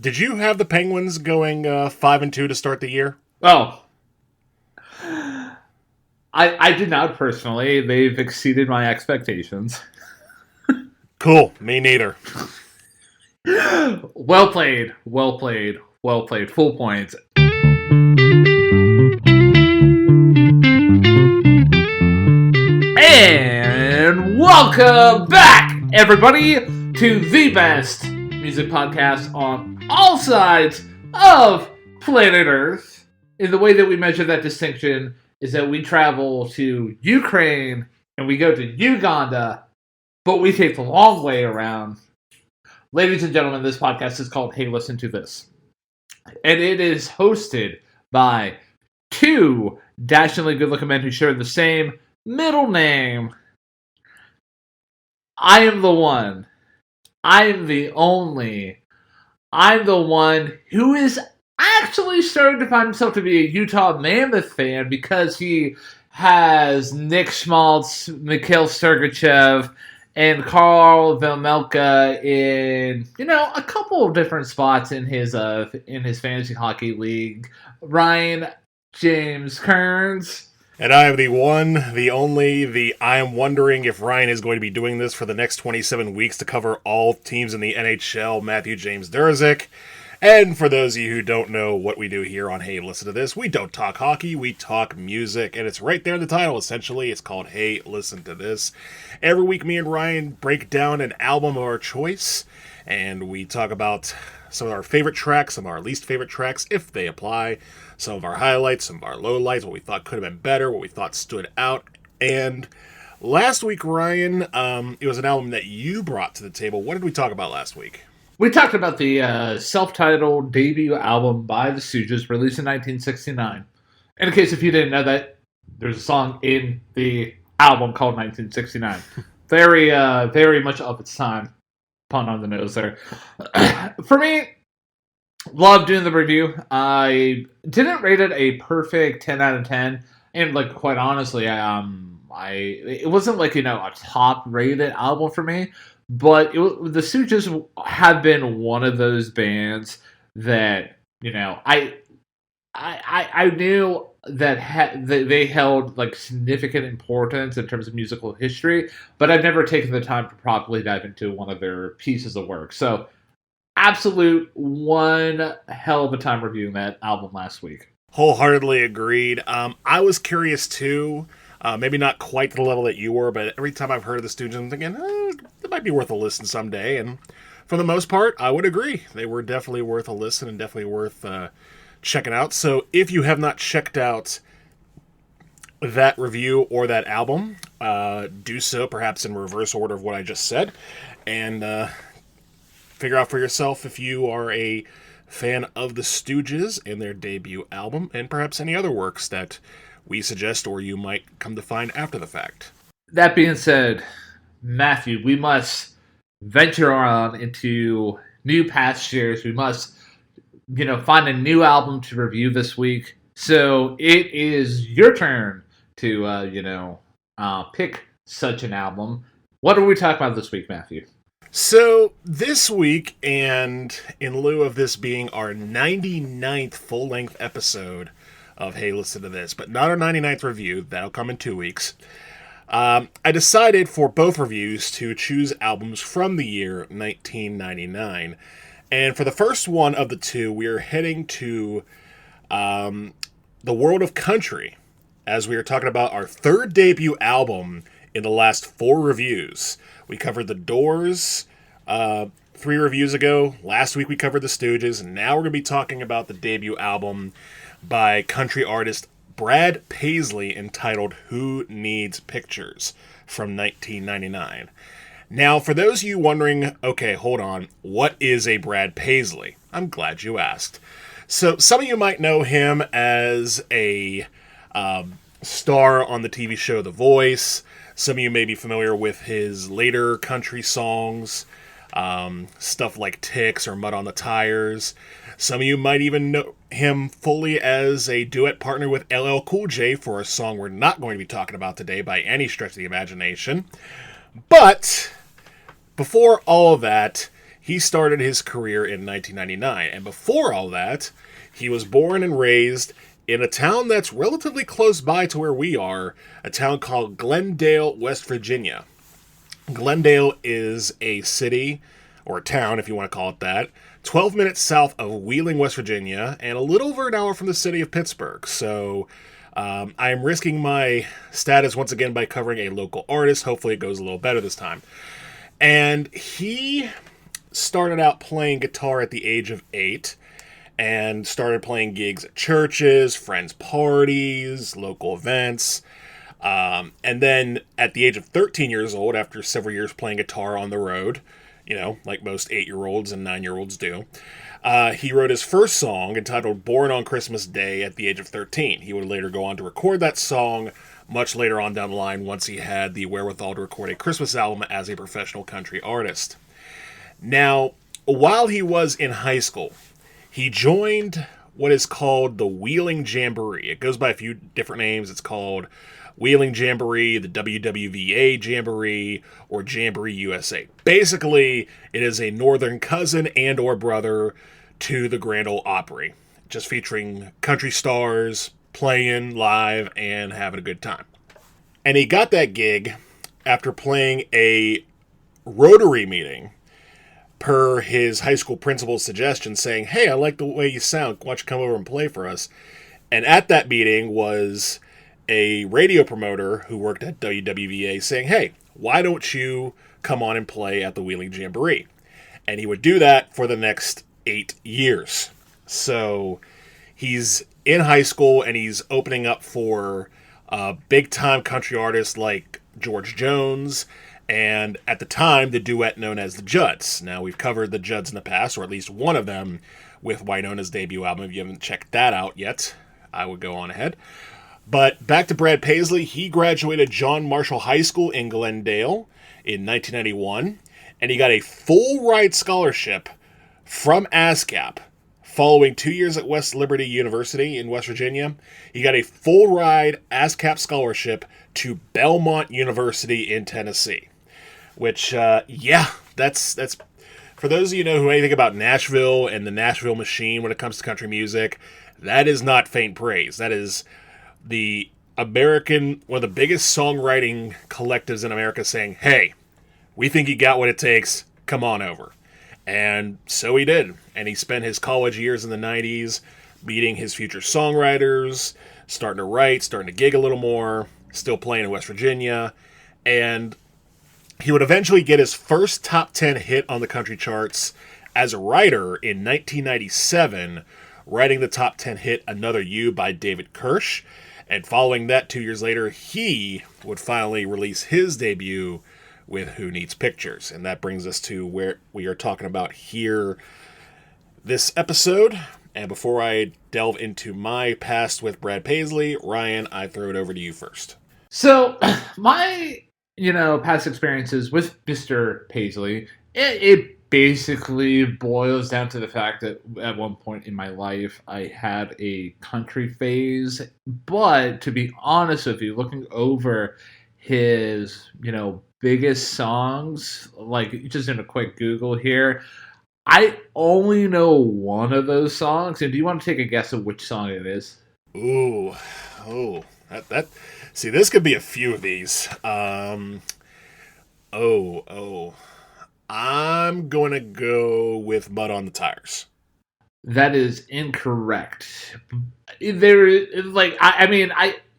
Did you have the Penguins going 5-2 to start the year? Oh, I did not personally. They've exceeded my expectations. Cool. Me neither. Well played. Well played. Well played. Full points. And welcome back, everybody, to the best music podcast on all sides of planet Earth. And the way that we measure that distinction is that we travel to Ukraine and we go to Uganda, but we take the long way around. Ladies and gentlemen, this podcast is called Hey, Listen to This. And it is hosted by two dashingly good-looking men who share the same middle name. I am the one. I am the only. I'm the one who is actually starting to find himself to be a Utah Mammoth fan because he has Nick Schmaltz, Mikhail Sergachev, and Karl Vejmelka in, a couple of different spots in his fantasy hockey league. Ryan James Kearns. And I am the one, the only, I am wondering if Ryan is going to be doing this for the next 27 weeks to cover all teams in the NHL, Matthew James Durzik. And for those of you who don't know what we do here on Hey, Listen to This, we don't talk hockey, we talk music, and it's right there in the title, essentially. It's called Hey, Listen to This. Every week, me and Ryan break down an album of our choice, and we talk about some of our favorite tracks, some of our least favorite tracks, if they apply, some of our highlights, some of our lowlights, what we thought could have been better, what we thought stood out. And last week, Ryan, it was an album that you brought to the table. What did we talk about last week? We talked about the self-titled debut album by the Stooges, released in 1969. And in case if you didn't know that, there's a song in the album called 1969. Very, very much of its time. Pun on the nose there. For me, loved doing the review. I didn't rate it a perfect 10 out of 10. And, quite honestly, it wasn't, a top-rated album for me. But the Stooges have been one of those bands that, I knew that they held significant importance in terms of musical history, but I've never taken the time to properly dive into one of their pieces of work. So, absolute one hell of a time reviewing that album last week. Wholeheartedly agreed. I was curious too. Maybe not quite to the level that you were, but every time I've heard of the Stooges, I'm thinking, it might be worth a listen someday. And for the most part, I would agree. They were definitely worth a listen and definitely worth checking out. So if you have not checked out that review or that album, do so perhaps in reverse order of what I just said. And figure out for yourself if you are a fan of the Stooges and their debut album, and perhaps any other works that we suggest or you might come to find after the fact. That being said, Matthew, we must venture on into new pastures. We must, find a new album to review this week. So it is your turn to, pick such an album. What are we talking about this week, Matthew? So this week, and in lieu of this being our 99th full-length episode of Hey, Listen to This, but not our 99th review, that'll come in 2 weeks, I decided for both reviews to choose albums from the year 1999. And for the first one of the two, we are heading to the world of country, as we are talking about our third debut album in the last 4 reviews. We covered The Doors 3 reviews ago. Last week we covered The Stooges, and now we're going to be talking about the debut album by country artist Brad Paisley entitled Who Needs Pictures from 1999. Now, for those of you wondering, okay, hold on, what is a Brad Paisley? I'm glad you asked. So, some of you might know him as a star on the TV show The Voice. Some of you may be familiar with his later country songs, stuff like Ticks or Mud on the Tires. Some of you might even know him fully as a duet partner with LL Cool J for a song we're not going to be talking about today by any stretch of the imagination. But before all of that, he started his career in 1999. And before all that, he was born and raised in a town that's relatively close by to where we are, a town called Glendale, West Virginia. Glendale is a city, or a town if you want to call it that, 12 minutes south of Wheeling, West Virginia, and a little over an hour from the city of Pittsburgh. So I am risking my status once again by covering a local artist. Hopefully it goes a little better this time. And he started out playing guitar at the age of 8 and started playing gigs at churches, friends' parties, local events. And then at the age of 13 years old, after several years playing guitar on the road, like most 8-year-olds and 9-year-olds do, he wrote his first song entitled Born on Christmas Day at the age of 13. He would later go on to record that song much later on down the line once he had the wherewithal to record a Christmas album as a professional country artist. Now, while he was in high school, he joined what is called the Wheeling Jamboree. It goes by a few different names. It's called Wheeling Jamboree, the WWVA Jamboree, or Jamboree USA. Basically, it is a northern cousin and or brother to the Grand Ole Opry, just featuring country stars playing live and having a good time. And he got that gig after playing a Rotary meeting per his high school principal's suggestion, saying, "Hey, I like the way you sound. Why don't you come over and play for us?" And at that meeting was a radio promoter who worked at WWVA saying, "Hey, why don't you come on and play at the Wheeling Jamboree?" And he would do that for the next 8 years. So he's in high school and he's opening up for big-time country artists like George Jones, and at the time, the duet known as the Judds. Now, we've covered the Judds in the past, or at least one of them, with Wynona's debut album. If you haven't checked that out yet, I would go on ahead. But back to Brad Paisley, he graduated John Marshall High School in Glendale in 1991, and he got a full-ride scholarship from ASCAP. Following 2 years at West Liberty University in West Virginia, he got a full-ride ASCAP scholarship to Belmont University in Tennessee. Which, that's for those of you who know anything about Nashville and the Nashville machine when it comes to country music, that is not faint praise. That is the one of the biggest songwriting collectives in America saying, "Hey, we think you got what it takes. Come on over." And so he did. And he spent his college years in the 90s meeting his future songwriters, starting to write, starting to gig a little more, still playing in West Virginia. And he would eventually get his first top 10 hit on the country charts as a writer in 1997, writing the top 10 hit Another You by David Kirsch. And following that, 2 years later, he would finally release his debut with Who Needs Pictures. And that brings us to where we are talking about here this episode. And before I delve into my past with Brad Paisley, Ryan, I throw it over to you first. So, my, past experiences with Mr. Paisley, it basically boils down to the fact that at one point in my life, I had a country phase. But to be honest with you, looking over his, biggest songs, like just in a quick Google here, I only know one of those songs. And do you want to take a guess of which song it is? See, this could be a few of these. I'm going to go with Mud on the Tires. That is incorrect.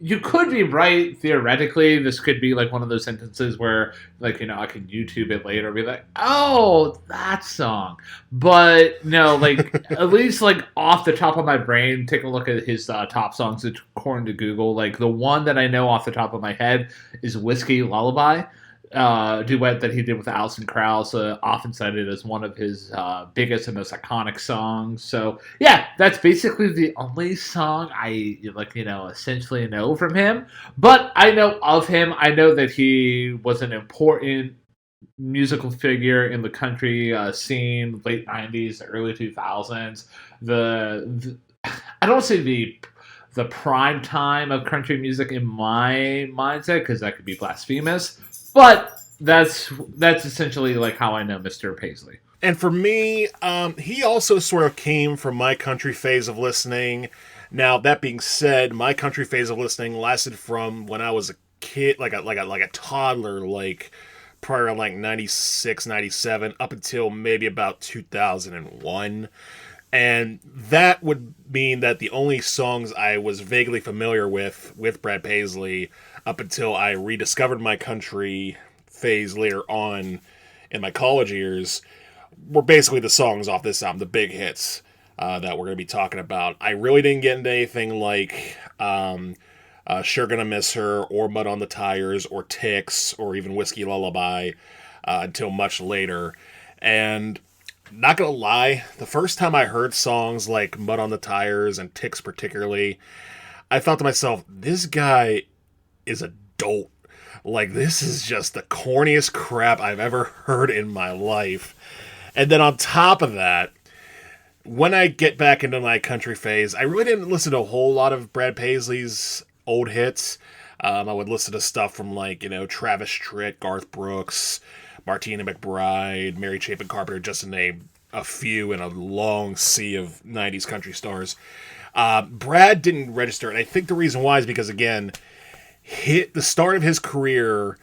You could be right theoretically. This could be like one of those sentences where, I can YouTube it later and be like, oh, that song. But no, at least off the top of my brain, take a look at his top songs according to Google. The one that I know off the top of my head is Whiskey Lullaby. Duet that he did with Alison Krauss, often cited as one of his biggest and most iconic songs. So yeah, that's basically the only song I essentially know from him. But I know of him. I know that he was an important musical figure in the country scene, late '90s, early 2000s. I don't say the prime time of country music in my mindset, because that could be blasphemous. But that's essentially how I know Mr. Paisley. And for me, he also sort of came from my country phase of listening. Now, that being said, my country phase of listening lasted from when I was a kid, like a toddler, like prior to like 96, 97, up until maybe about 2001. And that would mean that the only songs I was vaguely familiar with Brad Paisley up until I rediscovered my country phase later on in my college years were basically the songs off this album, the big hits that we're going to be talking about. I really didn't get into anything like Sure Gonna Miss Her or Mud on the Tires or Ticks or even Whiskey Lullaby until much later. And not gonna lie, the first time I heard songs like Mud on the Tires and Ticks particularly, I thought to myself, this guy is a dolt. Like, this is just the corniest crap I've ever heard in my life. And then on top of that, when I get back into my country phase, I really didn't listen to a whole lot of Brad Paisley's old hits. I would listen to stuff from like, Travis Tritt, Garth Brooks, Martina McBride, Mary Chapin Carpenter, just to name a few in a long sea of 90s country stars. Brad didn't register, and I think the reason why is because, again, the start of his career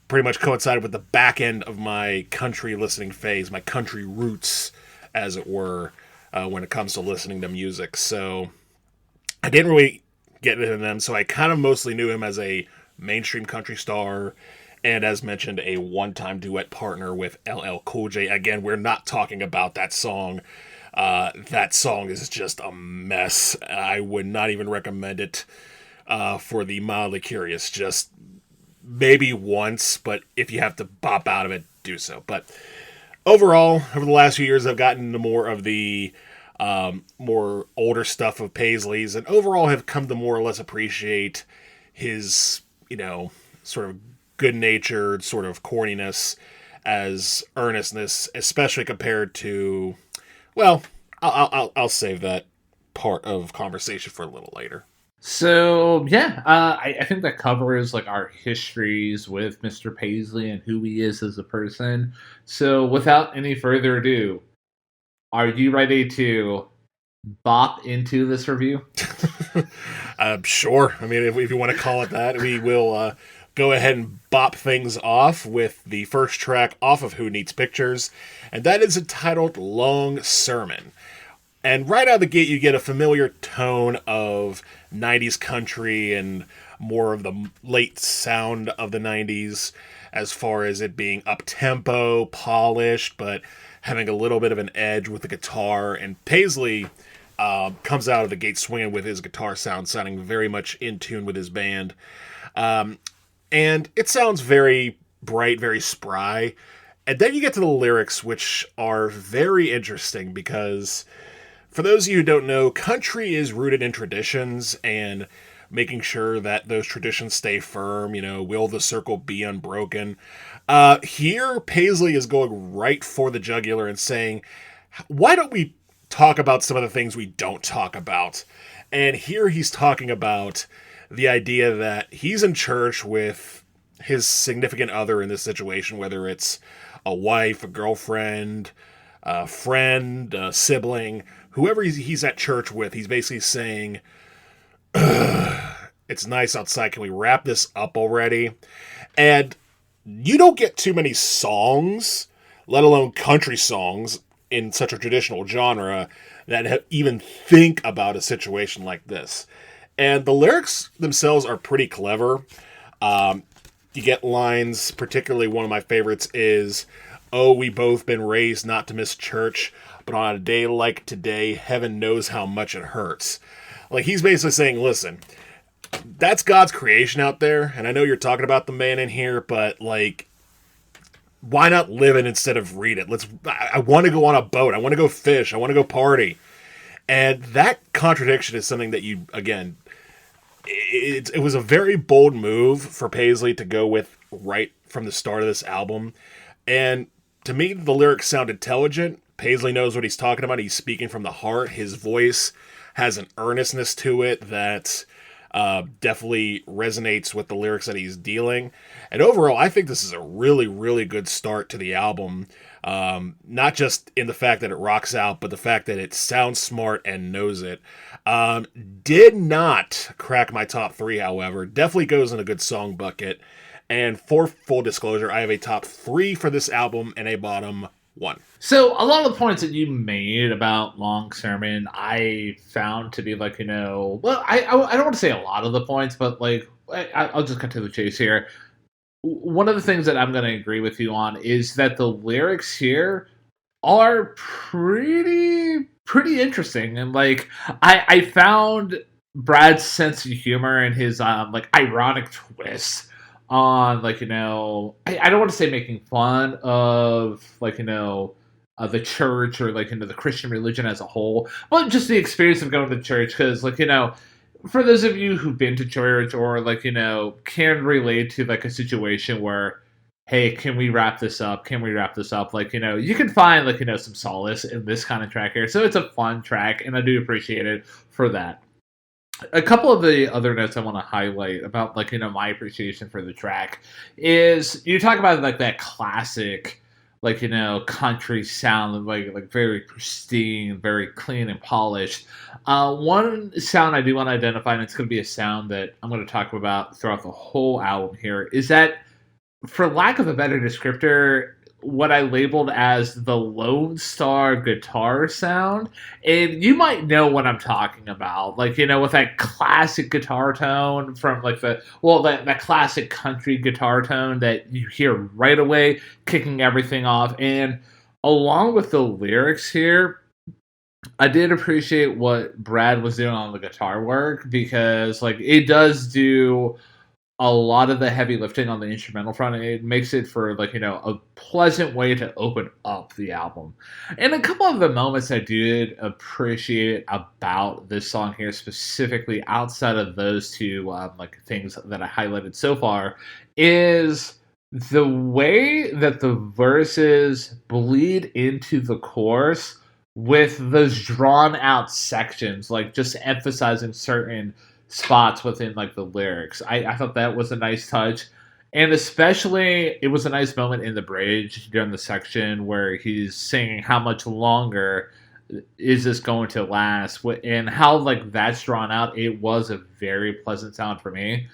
pretty much coincided with the back end of my country listening phase, my country roots, as it were, when it comes to listening to music. So I didn't really get into them, so I kind of mostly knew him as a mainstream country star, and as mentioned, a one-time duet partner with LL Cool J. Again, we're not talking about that song. That song is just a mess. I would not even recommend it for the mildly curious. Just maybe once, but if you have to bop out of it, do so. But overall, over the last few years, I've gotten into more of the more older stuff of Paisley's, and overall have come to more or less appreciate his, sort of good-natured sort of corniness as earnestness, especially compared to, well, I'll save that part of conversation for a little later. So yeah, I think that covers like our histories with Mr. Paisley and who he is as a person. So without any further ado, are you ready to bop into this review? Sure. I mean, if you want to call it that, we will go ahead and bop things off with the first track off of Who Needs Pictures, and that is entitled Long Sermon. And right out of the gate, you get a familiar tone of 90s country and more of the late sound of the 90s as far as it being up-tempo, polished, but having a little bit of an edge with the guitar. And Paisley comes out of the gate swinging with his guitar sound, sounding very much in tune with his band. And it sounds very bright, very spry. And then you get to the lyrics, which are very interesting because, for those of you who don't know, country is rooted in traditions and making sure that those traditions stay firm. Will the circle be unbroken? Here, Paisley is going right for the jugular and saying, why don't we talk about some of the things we don't talk about? And here he's talking about the idea that he's in church with his significant other in this situation, whether it's a wife, a girlfriend, a friend, a sibling, whoever he's at church with. He's basically saying, it's nice outside. Can we wrap this up already? And you don't get too many songs, let alone country songs, in such a traditional genre that even think about a situation like this. And the lyrics themselves are pretty clever. You get lines, particularly one of my favorites is, "Oh, we both been raised not to miss church, but on a day like today, heaven knows how much it hurts." Like, he's basically saying, listen, that's God's creation out there, and I know you're talking about the man in here, but, like, why not live it instead of read it? I want to go on a boat. I want to go fish. I want to go party. And that contradiction is something that it was a very bold move for Paisley to go with right from the start of this album. And to me, the lyrics sound intelligent. Paisley knows what he's talking about. He's speaking from the heart. His voice has an earnestness to it that definitely resonates with the lyrics that he's dealing. And overall, I think this is a really, really good start to the album. Not just in the fact that it rocks out, but the fact that it sounds smart and knows it. Um, did not crack my top three, however. Definitely goes in a good song bucket. And for full disclosure, I have a top three for this album and a bottom one. So a lot of the points that you made about Long Sermon, I found to be like, well, I don't want to say a lot of the points, but like I'll just cut to the chase here. One of the things that I'm going to agree with you on is that the lyrics here are pretty interesting, and like I found Brad's sense of humor and his like ironic twist on like I don't want to say making fun of like the church or like the Christian religion as a whole, but just the experience of going to church because like for those of you who've been to church or like can relate to like a situation where hey, can we wrap this up? Can we wrap this up? Like, you can find like, some solace in this kind of track here. So it's a fun track and I do appreciate it for that. A couple of the other notes I want to highlight about like, my appreciation for the track is you talk about like that classic, like, country sound, like very pristine, very clean and polished. One sound I do want to identify, and it's going to be a sound that I'm going to talk about throughout the whole album here, is that for lack of a better descriptor, what I labeled as the Lone Star guitar sound. And you might know what I'm talking about. Like, with that classic guitar tone from like that classic country guitar tone that you hear right away, kicking everything off. And along with the lyrics here, I did appreciate what Brad was doing on the guitar work because like it does do a lot of the heavy lifting on the instrumental front. It makes it for like a pleasant way to open up the album. And a couple of the moments I did appreciate about this song here, specifically outside of those two like things that I highlighted so far, is the way that the verses bleed into the chorus with those drawn out sections, like just emphasizing certain spots within like the lyrics. I thought that was a nice touch. And especially it was a nice moment in the bridge during the section where he's singing how much longer is this going to last and how like that's drawn out. It was a very pleasant sound for me.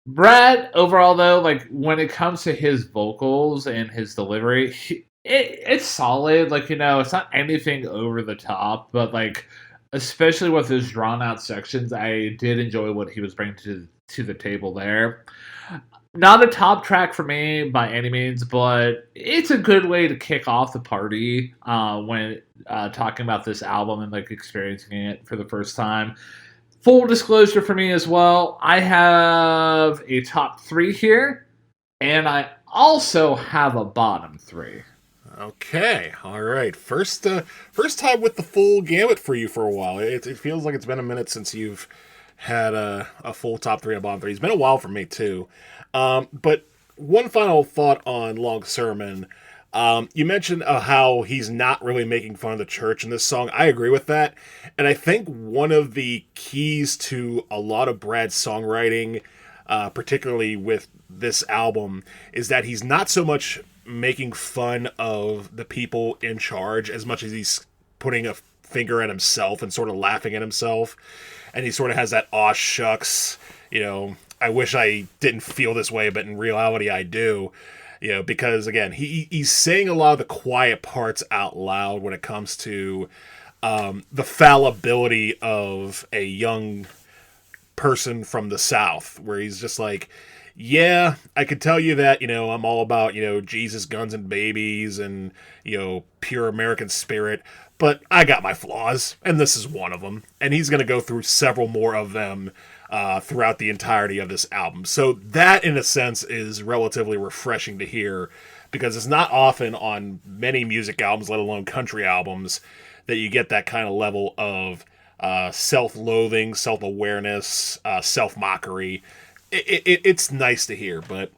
Brad overall though, like when it comes to his vocals and his delivery, it's solid. Like it's not anything over the top, but like especially with those drawn out sections, I did enjoy what he was bringing to the table there. Not a top track for me by any means, but it's a good way to kick off the party when talking about this album and like experiencing it for the first time. Full disclosure for me as well, I have a top three here, and I also have a bottom three. Okay, all right. First time with the full gamut for you for a while. It feels like it's been a minute since you've had a full top three and bottom three. It's been a while for me too. But one final thought on Long Sermon. You mentioned how he's not really making fun of the church in this song. I agree with that, and I think one of the keys to a lot of Brad's songwriting, particularly with this album, is that he's not so much making fun of the people in charge as much as he's putting a finger at himself and sort of laughing at himself. And he sort of has that aw shucks, I wish I didn't feel this way, but in reality I do. Because again, he's saying a lot of the quiet parts out loud when it comes to the fallibility of a young person from the South, where he's just like, yeah, I could tell you that, I'm all about, Jesus, guns, and babies and, pure American spirit, but I got my flaws, and this is one of them. And he's going to go through several more of them throughout the entirety of this album. So that, in a sense, is relatively refreshing to hear, because it's not often on many music albums, let alone country albums, that you get that kind of level of self-loathing, self-awareness, self-mockery. It's nice to hear, but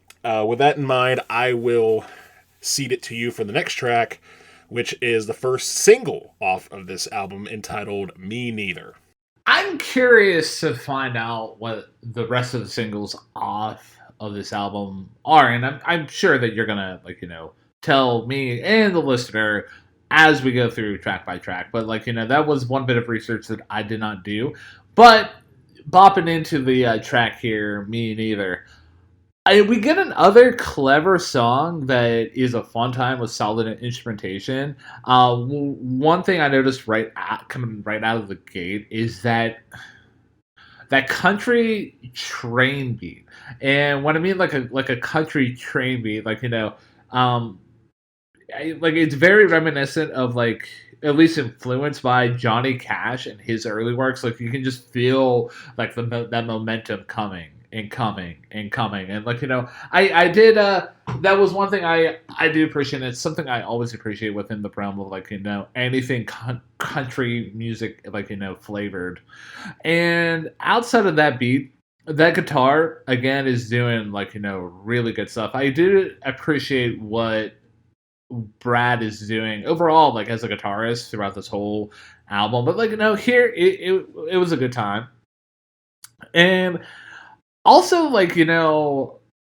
with that in mind, I will cede it to you for the next track, which is the first single off of this album, entitled Me Neither. I'm curious to find out what the rest of the singles off of this album are, and I'm sure that you're gonna tell me and the listener as we go through track by track. But that was one bit of research that I did not do. But bopping into the track here, Me Neither. We get another clever song that is a fun time with solid instrumentation. One thing I noticed coming right out of the gate is that country train beat. And what I mean like a country train beat, it's very reminiscent of at least influenced by Johnny Cash and his early works. Like you can just feel that momentum coming and coming and coming. And I did that was one thing I do appreciate. It's something I always appreciate within the realm of anything country music flavored. And outside of that beat, that guitar again is doing really good stuff. I do appreciate what Brad is doing overall as a guitarist throughout this whole album. But here it was a good time. And also,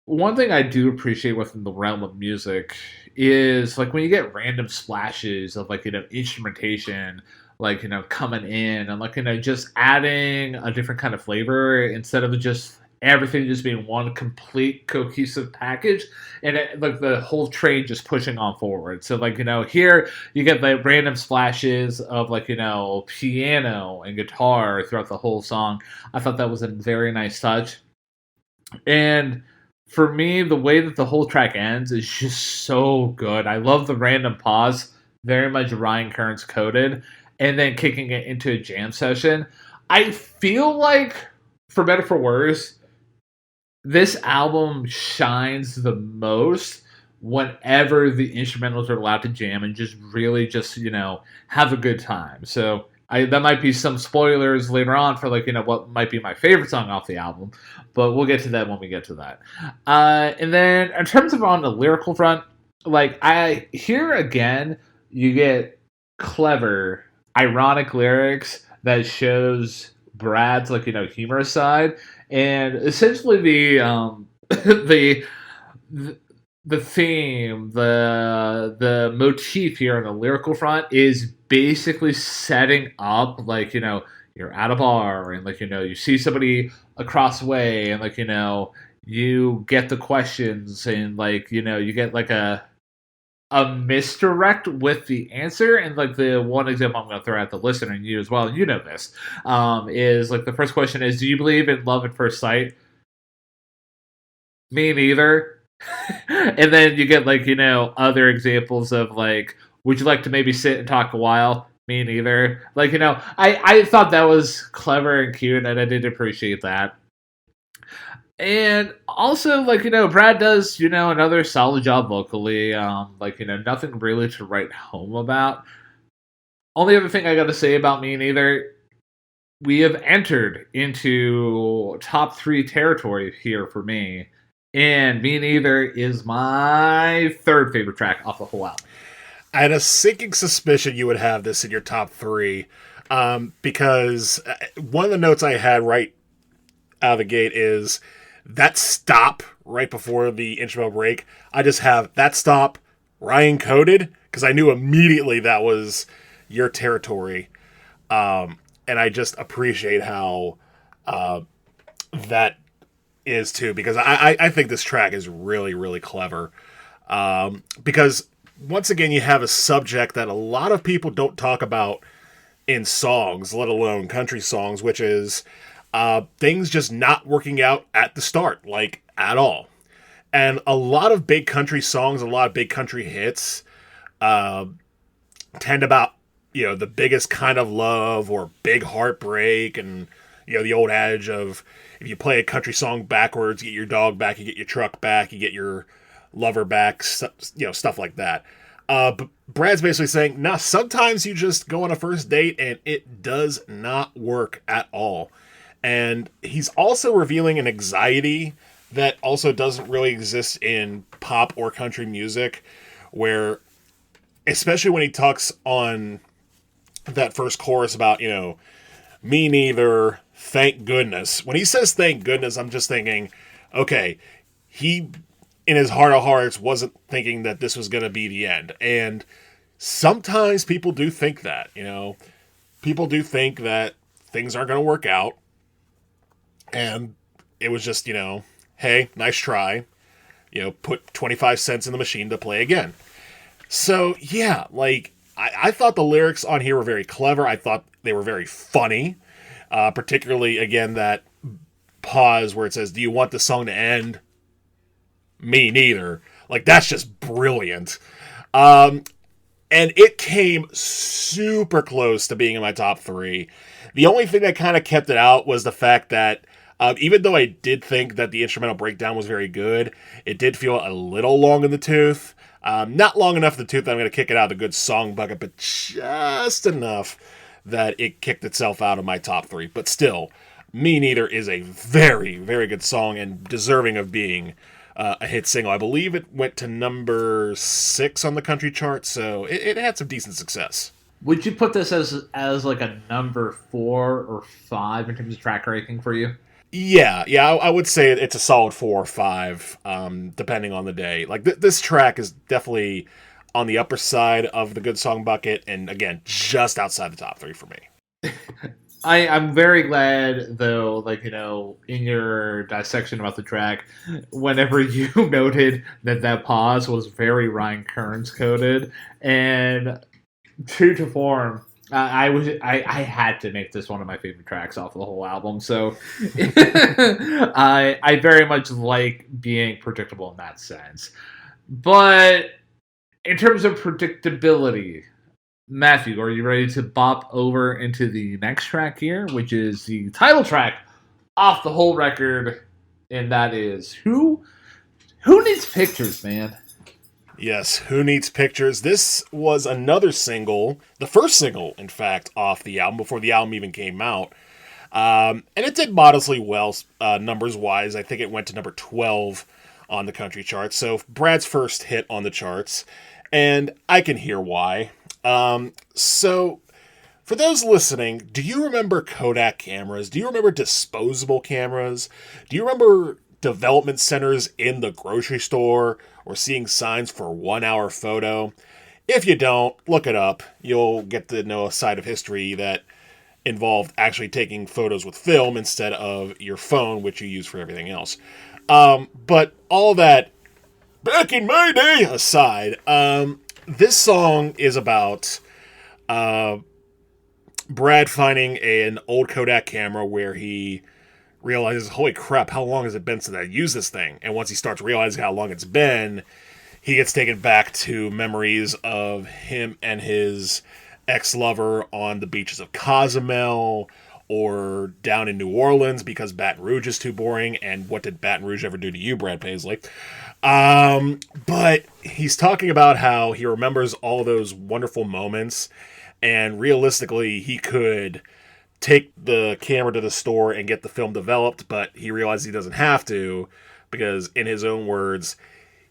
one thing I do appreciate within the realm of music is when you get random splashes of instrumentation, coming in and just adding a different kind of flavor instead of just everything just being one complete cohesive package, and the whole train just pushing on forward. So here you get random splashes of piano and guitar throughout the whole song. I thought that was a very nice touch. And for me, the way that the whole track ends is just so good. I love the random pause, very much Ryan Kearns coded, and then kicking it into a jam session. I feel like, for better or for worse, this album shines the most whenever the instrumentals are allowed to jam and just really have a good time. So that might be some spoilers later on for what might be my favorite song off the album, but we'll get to that when we get to that. And then in terms of on the lyrical front, here again you get clever, ironic lyrics that shows Brad's humorous side, and essentially the theme, the motif here on the lyrical front is basically setting up you're at a bar and you see somebody across the way and you get the questions and you get a misdirect with the answer. And the one example I'm going to throw at the listener and you as well, and you know this, is the first question is, do you believe in love at first sight? Me neither. And then you get other examples of would you like to maybe sit and talk a while? Me neither. I thought that was clever and cute, and I did appreciate that. And also, Brad does, another solid job vocally. Nothing really to write home about. Only other thing I got to say about Me Neither, we have entered into top 3 territory here for me. And Me Neither is my third favorite track off the whole album. I had a sinking suspicion you would have this in your top 3, because one of the notes I had right out of the gate is that stop right before the instrumental break. I just have that stop, Ryan coded, because I knew immediately that was your territory. And I just appreciate how that is too, because I think this track is really, really clever. Because once again, you have a subject that a lot of people don't talk about in songs, let alone country songs, which is things just not working out at the start, at all. And a lot of big country songs, a lot of big country hits tend about, the biggest kind of love or big heartbreak, and, the old adage of if you play a country song backwards, you get your dog back, you get your truck back, you get your lover back, stuff like that. But Brad's basically saying, nah, sometimes you just go on a first date and it does not work at all. And he's also revealing an anxiety that also doesn't really exist in pop or country music, where, especially when he talks on that first chorus about, me neither, thank goodness. When he says thank goodness, I'm just thinking, okay, he in his heart of hearts wasn't thinking that this was going to be the end. And sometimes people do think that, people do think that things aren't going to work out. And it was just, hey, nice try. Put 25 cents in the machine to play again. So, yeah, like, I thought the lyrics on here were very clever. I thought they were very funny. Particularly, again, that pause where it says, do you want the song to end? Me neither. Like, that's just brilliant. And it came super close to being in my top 3. The only thing that kind of kept it out was the fact that even though I did think that the instrumental breakdown was very good, it did feel a little long in the tooth. Not long enough in the tooth that I'm going to kick it out of the good song bucket, but just enough that it kicked itself out of my top 3. But still, Me Neither is a very, very good song and deserving of being a hit single. I believe it went to number 6 on the country chart, so it had some decent success. Would you put this as like a number 4 or 5 in terms of track ranking for you? Yeah, I would say it's a solid 4 or 5, depending on the day. Like, this track is definitely on the upper side of the good song bucket, and again, just outside the top 3 for me. I'm very glad, though, like, in your dissection about the track, whenever you noted that pause was very Ryan Kearns coded, and true to form, I had to make this one of my favorite tracks off of the whole album. So I very much like being predictable in that sense. But in terms of predictability, Matthew, are you ready to bop over into the next track here, which is the title track off the whole record, and that is Who Needs Pictures, man? Yes, Who Needs Pictures? This was another single, the first single, in fact, off the album, before the album even came out. And it did modestly well, numbers-wise. I think it went to number 12 on the country charts. So Brad's first hit on the charts, and I can hear why. So for those listening, do you remember Kodak cameras? Do you remember disposable cameras? Do you remember development centers in the grocery store or seeing signs for 1 hour photo? If you don't, look it up. You'll get to know a side of history that involved actually taking photos with film instead of your phone, which you use for everything else. But all that back in my day aside, this song is about Brad finding an old Kodak camera where he realizes, holy crap, how long has it been since I used this thing? And once he starts realizing how long it's been, he gets taken back to memories of him and his ex-lover on the beaches of Cozumel or down in New Orleans because Baton Rouge is too boring. And what did Baton Rouge ever do to you, Brad Paisley? But he's talking about how he remembers all those wonderful moments, and realistically, he could take the camera to the store and get the film developed, but he realizes he doesn't have to because, in his own words,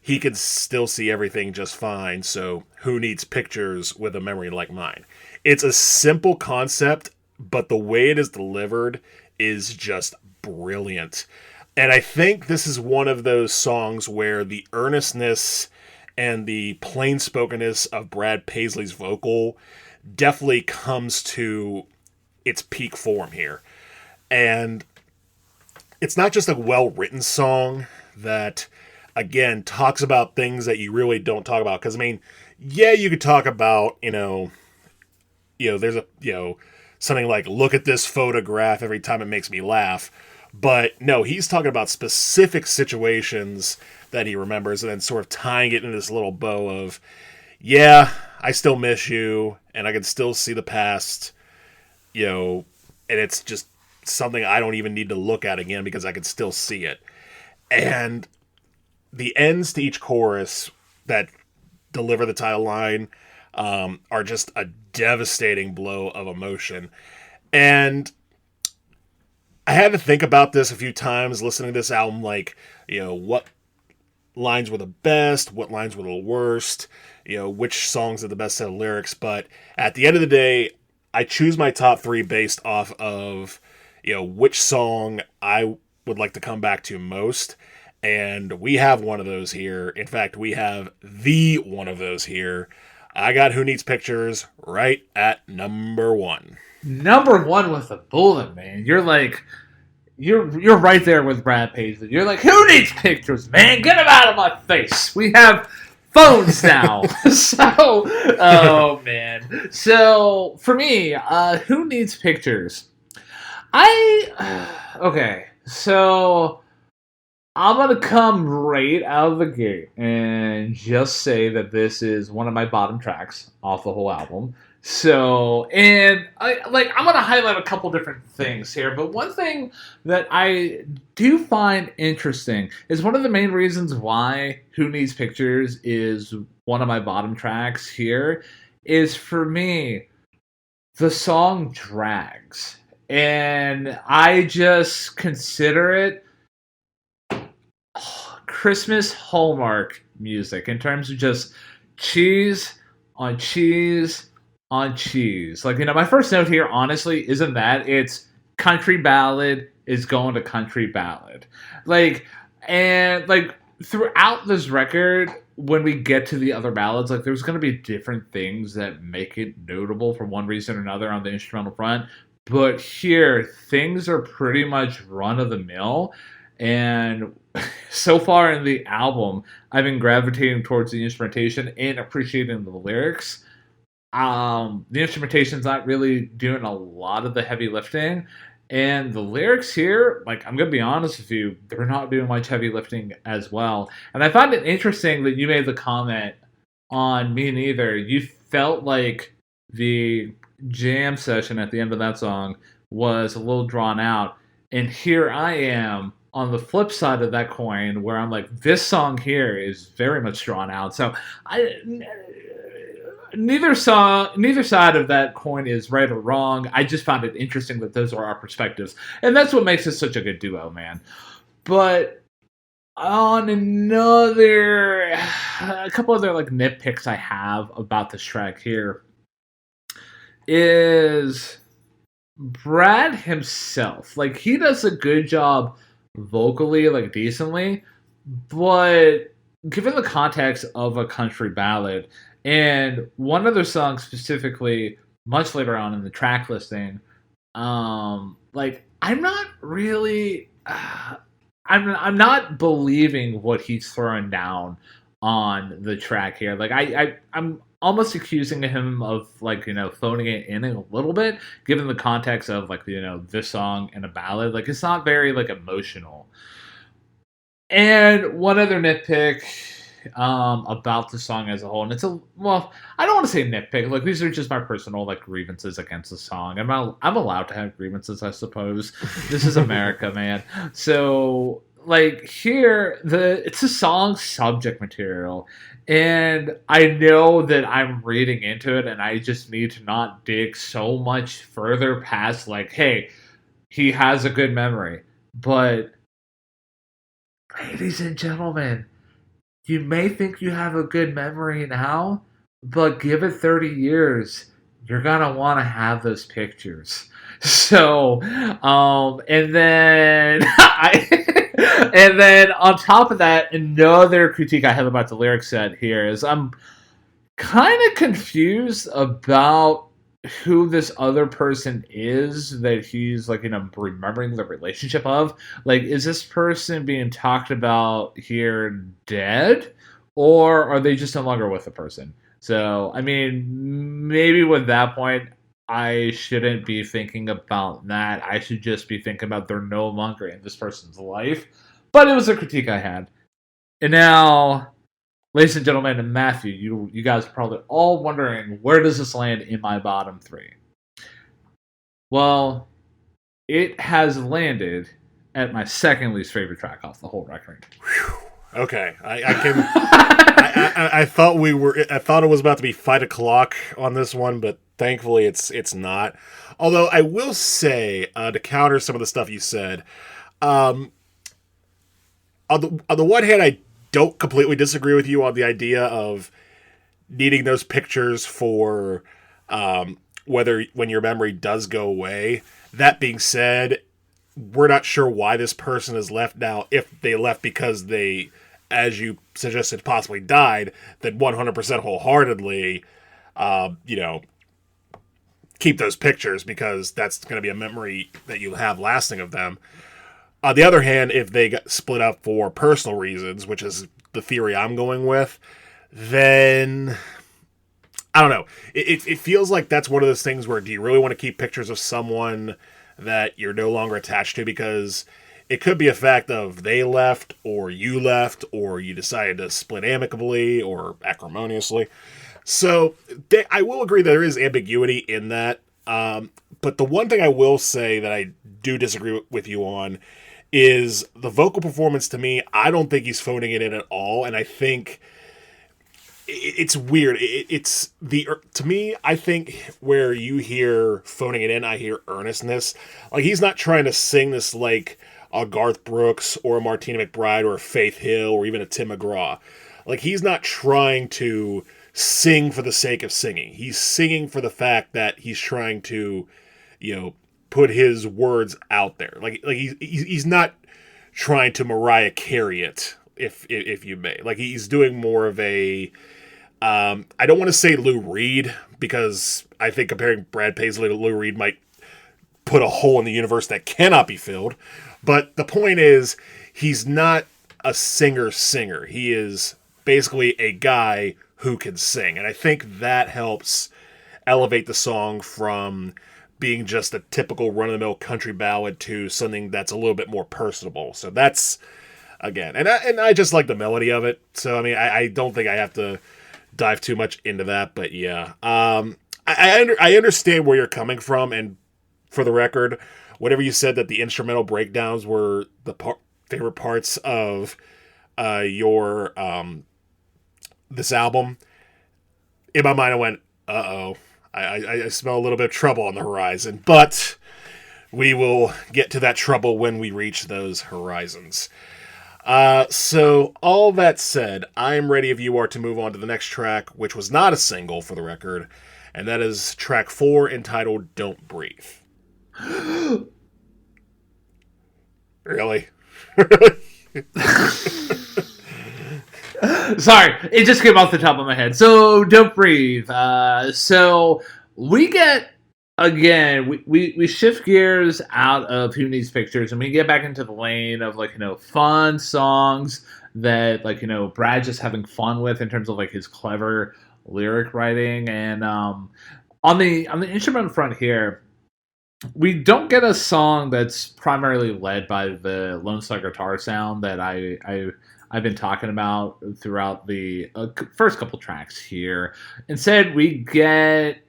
he can still see everything just fine, so who needs pictures with a memory like mine? It's a simple concept, but the way it is delivered is just brilliant. And I think this is one of those songs where the earnestness and the plain-spokenness of Brad Paisley's vocal definitely comes to its peak form here. And it's not just a well-written song that, again, talks about things that you really don't talk about. Because, I mean, yeah, you could talk about, there's something like, look at this photograph every time it makes me laugh. But no, he's talking about specific situations that he remembers and then sort of tying it in this little bow of, yeah, I still miss you and I can still see the past, and it's just something I don't even need to look at again because I can still see it. And the ends to each chorus that deliver the title line are just a devastating blow of emotion. And I had to think about this a few times listening to this album, like, what lines were the best, what lines were the worst, which songs had the best set of lyrics. But at the end of the day, I choose my top 3 based off of, which song I would like to come back to most. And we have one of those here. In fact, we have the one of those here. I got Who Needs Pictures right at number 1. Number one with a bullet, man. You're right there with Brad Paisley. You're like, who needs pictures, man? Get them out of my face. We have phones now. So, oh man. So for me, who needs pictures? Okay. So I'm gonna come right out of the gate and just say that this is one of my bottom tracks off the whole album. So, and I'm gonna highlight a couple different things here, but one thing that I do find interesting is one of the main reasons why Who Needs Pictures is one of my bottom tracks here is, for me, the song drags. And I just consider it Christmas Hallmark music in terms of just cheese on cheese on cheese. My first note here, honestly, isn't that it's country ballad is going to country ballad. Throughout this record, when we get to the other ballads, there's going to be different things that make it notable for one reason or another on the instrumental front. But here, things are pretty much run of the mill. And so far in the album, I've been gravitating towards the instrumentation and appreciating the lyrics. The instrumentation's not really doing a lot of the heavy lifting. And the lyrics here, I'm going to be honest with you, they're not doing much heavy lifting as well. And I find it interesting that you made the comment on Me Neither. You felt like the jam session at the end of that song was a little drawn out. And here I am on the flip side of that coin, where I'm like, this song here is very much drawn out. So neither side of that coin is right or wrong. I just found it interesting that those are our perspectives, and that's what makes it such a good duo, man. But on a couple other nitpicks I have about this track here is Brad himself. He does a good job vocally, decently, but given the context of a country ballad, and one other song specifically much later on in the track listing, I'm not really I'm not believing what he's throwing down on the track here. I'm almost accusing him of phoning it in a little bit, given the context of this song and a ballad. It's not very emotional. And one other nitpick about the song as a whole, and I don't want to say nitpick. These are just my personal grievances against the song. I'm allowed to have grievances, I suppose. This is America, man. So here, it's a song subject material, and I know that I'm reading into it, and I just need to not dig so much further past hey, he has a good memory. But ladies and gentlemen, you may think you have a good memory now, but give it 30 years, you're gonna want to have those pictures. So, and then and then on top of that, another critique I have about the lyric set here is I'm kind of confused about who this other person is that he's remembering the relationship of. Is this person being talked about here dead, or are they just no longer with the person? So maybe with that point, I shouldn't be thinking about that. I should just be thinking about they're no longer in this person's life. But it was a critique I had. And now, ladies and gentlemen, and Matthew, you guys are probably all wondering, where does this land in my bottom 3? Well, it has landed at my second least favorite track off the whole record. Whew. Okay, I thought it was about to be fight o'clock on this one, but thankfully it's not. Although I will say, to counter some of the stuff you said, on the one hand, I don't completely disagree with you on the idea of needing those pictures for when your memory does go away. That being said, we're not sure why this person is left now. If they left because they, as you suggested, possibly died, then 100% wholeheartedly, you know, keep those pictures because that's going to be a memory that you have lasting of them. On the other hand, if they got split up for personal reasons, which is the theory I'm going with, then I don't know. It feels like that's one of those things where do you really want to keep pictures of someone that you're no longer attached to? Because it could be a fact of they left or you left or you decided to split amicably or acrimoniously. So I will agree that there is ambiguity in that. But the one thing I will say that I do disagree with you on is the vocal performance. To me, I don't think he's phoning it in at all. And I think it's weird. To me, I think where you hear phoning it in, I hear earnestness. Like he's not trying to sing this like a Garth Brooks or a Martina McBride or a Faith Hill or even a Tim McGraw. Like he's not trying to sing for the sake of singing. He's singing for the fact that he's trying to, you know, put his words out there. Like he's not trying to Mariah Carey it, if you may. Like he's doing more of a I don't want to say Lou Reed because I think comparing Brad Paisley to Lou Reed might put a hole in the universe that cannot be filled. But the point is, he's not a singer. He is basically a guy who can sing. And I think that helps elevate the song from being just a typical run-of-the-mill country ballad to something that's a little bit more personable. So that's, again, and I just like the melody of it. So, I mean, I don't think I have to dive too much into that, but yeah. I understand where you're coming from, and for the record, whatever you said that the instrumental breakdowns were the favorite parts of your this album, in my mind I went, uh-oh, I smell a little bit of trouble on the horizon, but we will get to that trouble when we reach those horizons. So all that said, I'm ready if you are to move on to the next track, which was not a single for the record, and that is track 4 entitled Don't Breathe. Really? Sorry, it just came off the top of my head. So, Don't Breathe. So, we get, again, we shift gears out of Who Needs Pictures, and we get back into the lane of, like, you know, fun songs that, like, you know, Brad just having fun with in terms of, like, his clever lyric writing. And on the instrument front here, we don't get a song that's primarily led by the Lone Star guitar sound that I've been talking about throughout the first couple tracks here. Instead, we get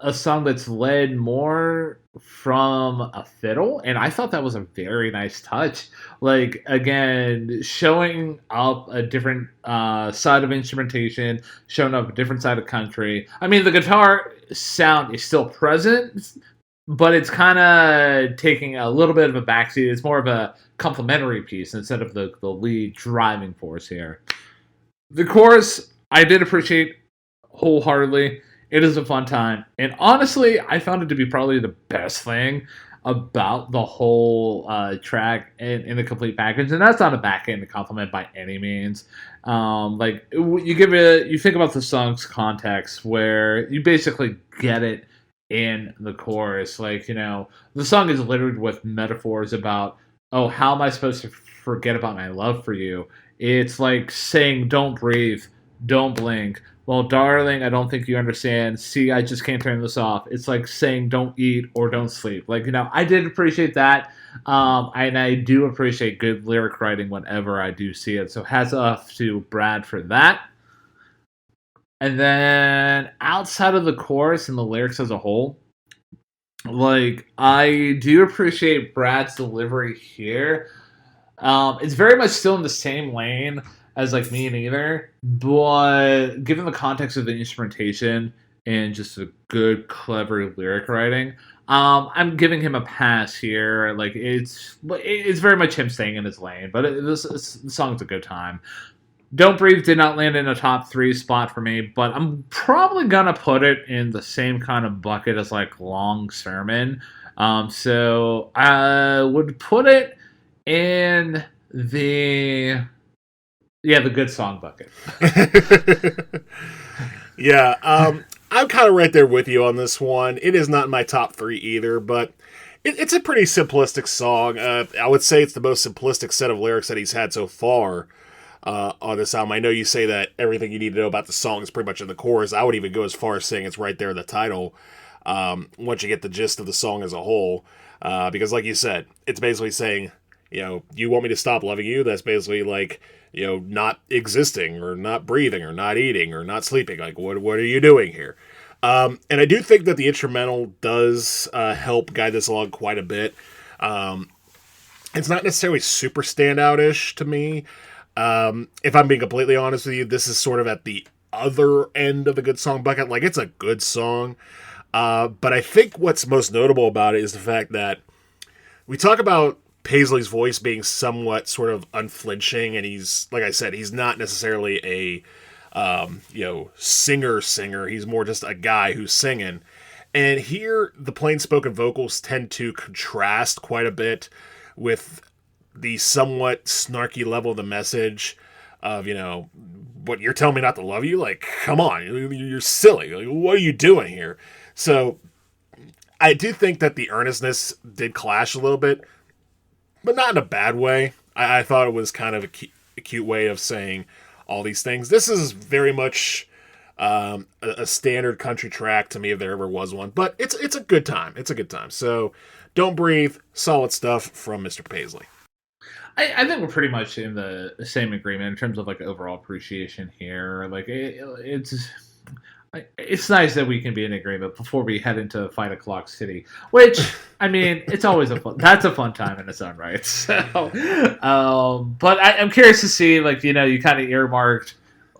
a song that's led more from a fiddle, and I thought that was a very nice touch. Like, again, showing up a different side of instrumentation, showing up a different side of country. I mean, the guitar sound is still present, but it's kind of taking a little bit of a backseat. It's more of a complementary piece instead of the lead driving force here. The chorus, I did appreciate wholeheartedly. It is a fun time. And honestly, I found it to be probably the best thing about the whole track in the complete package. And that's not a backhanded compliment by any means. Like, you think about the song's context where you basically get it in the chorus. Like, you know, the song is littered with metaphors about, oh, how am I supposed to forget about my love for you? It's like saying, don't breathe, don't blink. Well, darling, I don't think you understand. See, I just can't turn this off. It's like saying don't eat or don't sleep. Like, you know, I did appreciate that. And I do appreciate good lyric writing whenever I do see it. So hats off to Brad for that. And then outside of the chorus and the lyrics as a whole, like, I do appreciate Brad's delivery here. It's very much still in the same lane as, like, Me and Either, but given the context of the instrumentation and just a good, clever lyric writing, I'm giving him a pass here. Like, it's very much him staying in his lane, but this song's a good time. Don't Breathe did not land in a top 3 spot for me, but I'm probably gonna put it in the same kind of bucket as, like, Long Sermon. So I would put it in the the good song bucket. Yeah, I'm kind of right there with you on this one. It is not in my top three either, but it's a pretty simplistic song. I would say it's the most simplistic set of lyrics that he's had so far on this album. I know you say that everything you need to know about the song is pretty much in the chorus. I would even go as far as saying it's right there in the title once you get the gist of the song as a whole. Because, like you said, it's basically saying, you want me to stop loving you? That's basically like, not existing or not breathing or not eating or not sleeping. Like, what are you doing here? And I do think that the instrumental does help guide this along quite a bit. It's not necessarily super standout-ish to me. If I'm being completely honest with you, this is sort of at the other end of the good song bucket. Like, it's a good song. But I think what's most notable about it is the fact that we talk about Paisley's voice being somewhat sort of unflinching, and he's, like I said, he's not necessarily a singer. He's more just a guy who's singing. And here, the plain-spoken vocals tend to contrast quite a bit with the somewhat snarky level of the message of, what, you're telling me not to love you? Like, come on, you're silly. Like, what are you doing here? So, I do think that the earnestness did clash a little bit, but not in a bad way. I thought it was kind of a cute way of saying all these things. This is very much a standard country track to me, if there ever was one. But it's a good time. It's a good time. So, Don't Breathe, solid stuff from Mr. Paisley. I think we're pretty much in the same agreement in terms of like overall appreciation here. Like it's nice that we can be in agreement before we head into 5 o'clock city, which I mean, it's always that's a fun time in its own right. So, but I'm curious to see, like, you kind of earmarked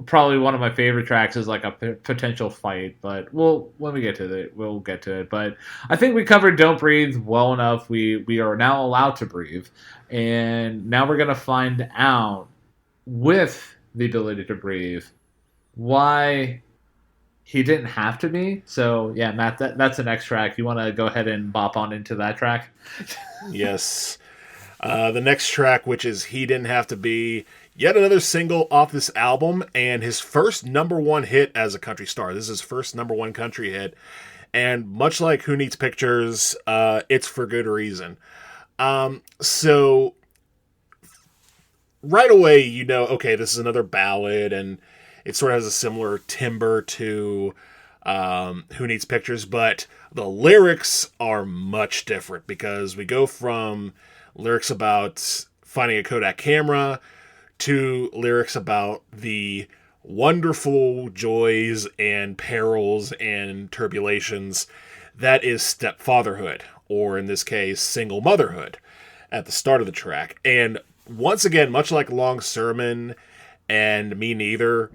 probably one of my favorite tracks is like a potential fight, but when we get to it, we'll get to it. But I think we covered Don't Breathe well enough. We are now allowed to breathe, and now we're gonna find out, with the ability to breathe, why he didn't have to be. So yeah, Matt, that's the next track. You want to go ahead and bop on into that track? Yes. The next track, which is He Didn't Have to Be, yet another single off this album, and his first number one hit as a country star. This is his first number one country hit, and much like Who Needs Pictures, it's for good reason. So right away, okay, this is another ballad, and it sort of has a similar timbre to Who Needs Pictures, but the lyrics are much different because we go from lyrics about finding a Kodak camera to lyrics about the wonderful joys and perils and turbulations that is stepfatherhood, or in this case, single motherhood, at the start of the track. And once again, much like Long Sermon and Me Neither,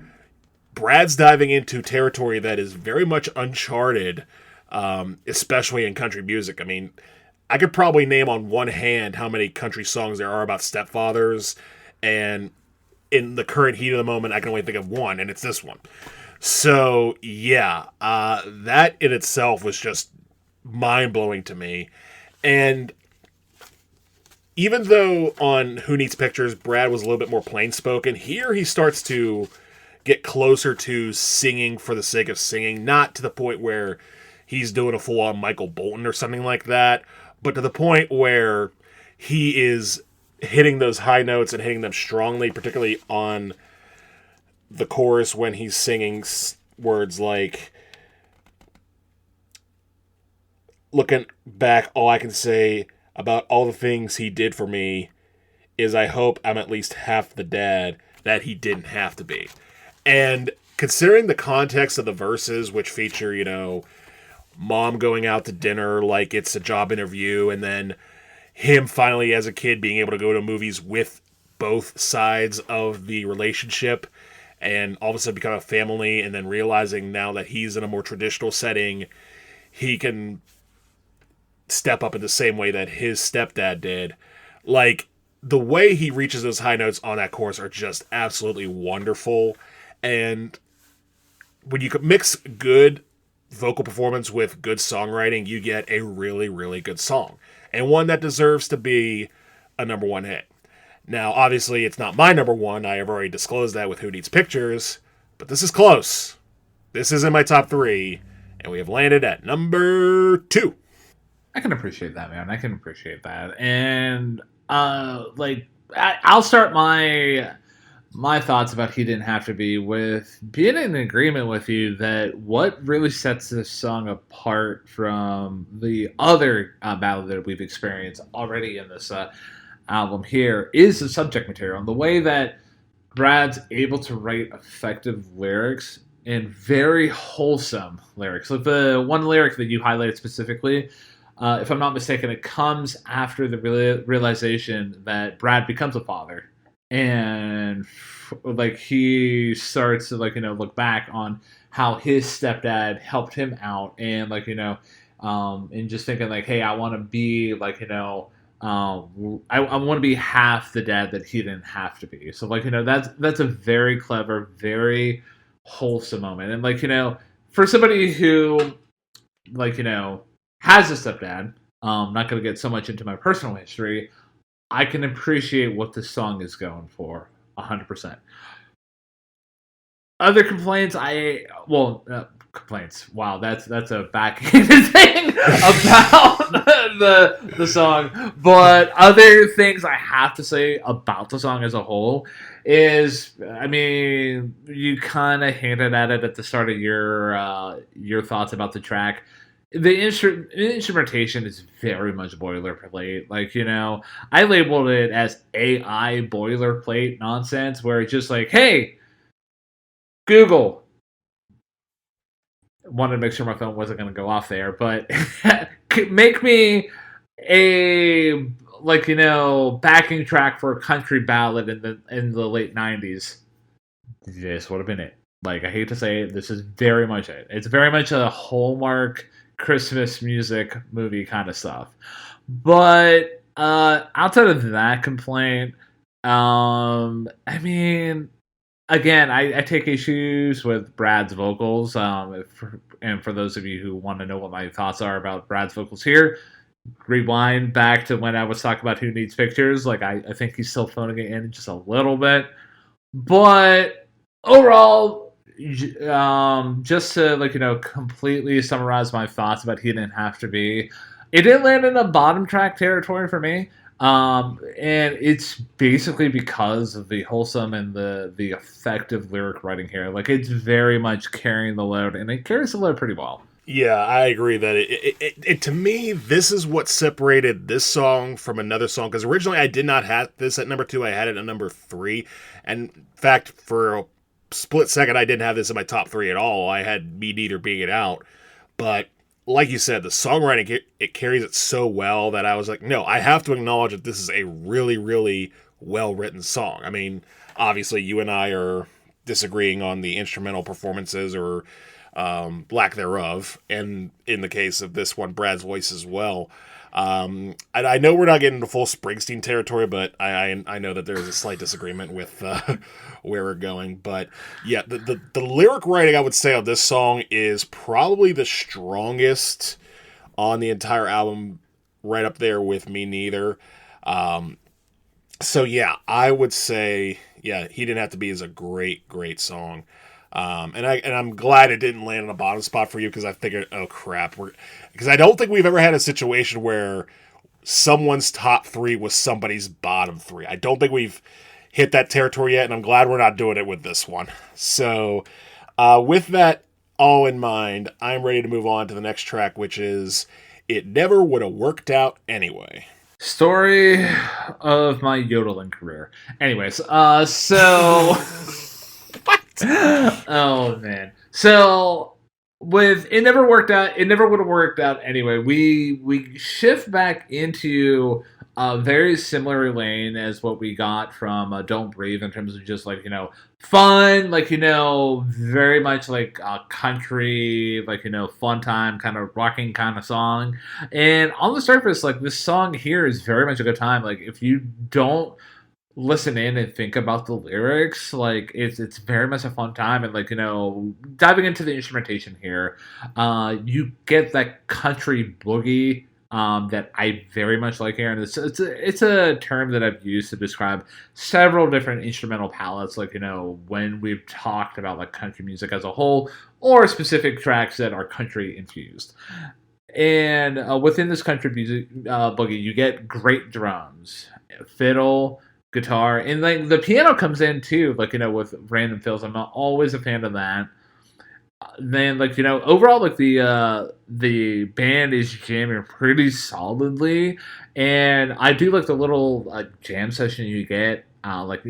Brad's diving into territory that is very much uncharted, especially in country music. I mean, I could probably name on one hand how many country songs there are about stepfathers, and in the current heat of the moment, I can only think of one, and it's this one. So, yeah, that in itself was just mind-blowing to me. And even though on Who Needs Pictures, Brad was a little bit more plain-spoken, here he starts to get closer to singing for the sake of singing, not to the point where he's doing a full-on Michael Bolton or something like that, but to the point where he is hitting those high notes and hitting them strongly, particularly on the chorus when he's singing words like, looking back, all I can say about all the things he did for me is I hope I'm at least half the dad that he didn't have to be. And considering the context of the verses, which feature, mom going out to dinner like it's a job interview, and then him finally as a kid being able to go to movies with both sides of the relationship and all of a sudden become a family, and then realizing now that he's in a more traditional setting, he can step up in the same way that his stepdad did. Like, the way he reaches those high notes on that chorus are just absolutely wonderful. And when you mix good vocal performance with good songwriting, you get a really, really good song. And one that deserves to be a number one hit. Now, obviously, it's not my number one. I have already disclosed that with Who Needs Pictures. But this is close. This is in my top three. And we have landed at number 2. I can appreciate that, man. I can appreciate that. And, I'll start my thoughts about He Didn't Have to Be with being in agreement with you that what really sets this song apart from the other ballad that we've experienced already in this album here is the subject material and the way that Brad's able to write effective lyrics and very wholesome lyrics. Like the one lyric that you highlighted specifically, if I'm not mistaken, it comes after the realization that Brad becomes a father, and like he starts to look back on how his stepdad helped him out, and and just thinking like, hey, I want to be I want to be half the dad that he didn't have to be. So that's a very clever, very wholesome moment, and for somebody who has a stepdad, not going to get so much into my personal history, I can appreciate what this song is going for 100%. Other complaints, complaints. Wow, that's a backhanded thing about the song. But other things I have to say about the song as a whole is, I mean, you kind of hinted at it at the start of your thoughts about the track. The instrumentation is very much boilerplate. I labeled it as AI boilerplate nonsense, where it's just like, hey, Google. Wanted to make sure my phone wasn't going to go off there, but make me a backing track for a country ballad in the late 90s. This would have been it. I hate to say it, this is very much it. It's very much a Hallmark Christmas music movie kind of stuff. But outside of that complaint, I mean, again, I take issues with Brad's vocals. And for those of you who want to know what my thoughts are about Brad's vocals here, rewind back to when I was talking about Who Needs Pictures. I think he's still phoning it in just a little bit. But overall, just to completely summarize my thoughts about He Didn't Have to Be, it didn't land in a bottom track territory for me, and it's basically because of the wholesome and the effective lyric writing here. It's very much carrying the load, and it carries the load pretty well. Yeah, I agree that it to me, this is what separated this song from another song, because originally I did not have this at number 2, I had it at number 3, and in fact, for a split second, I didn't have this in my top 3 at all. I had Me Neither being it out. But like you said, the songwriting, it carries it so well that I was like, no, I have to acknowledge that this is a really, really well-written song. I mean, obviously, you and I are disagreeing on the instrumental performances or lack thereof, and in the case of this one, Brad's voice as well. I know we're not getting into full Springsteen territory, but I know that there's a slight disagreement with where we're going. But yeah, the lyric writing, I would say, on this song is probably the strongest on the entire album, right up there with Me Neither. So yeah, I would say, yeah, He Didn't Have to Be is a great, great song. And I'm glad it didn't land in a bottom spot for you, because I figured, oh crap, because I don't think we've ever had a situation where someone's top 3 was somebody's bottom 3. I don't think we've hit that territory yet, and I'm glad we're not doing it with this one. So, with that all in mind, I'm ready to move on to the next track, which is It Never Would Have Worked Out Anyway. Story of my yodeling career. Anyways, so... Oh man. So with It Never Worked Out, It Never Would Have Worked Out Anyway, we shift back into a very similar lane as what we got from Don't Breathe, in terms of just fun, very much a country, fun time, kind of rocking kind of song. And on the surface, this song here is very much a good time. If you don't listen in and think about the lyrics, like it's very much a fun time. And like, diving into the instrumentation here, you get that country boogie that I very much like here. And it's a term that I've used to describe several different instrumental palettes, like, when we've talked about like country music as a whole, or specific tracks that are country infused. And within this country music boogie, you get great drums, fiddle, guitar, and like the piano comes in too, like, with random fills. I'm not always a fan of that. Then, like, overall, like the band is jamming pretty solidly, and I do like the little jam session you get, like,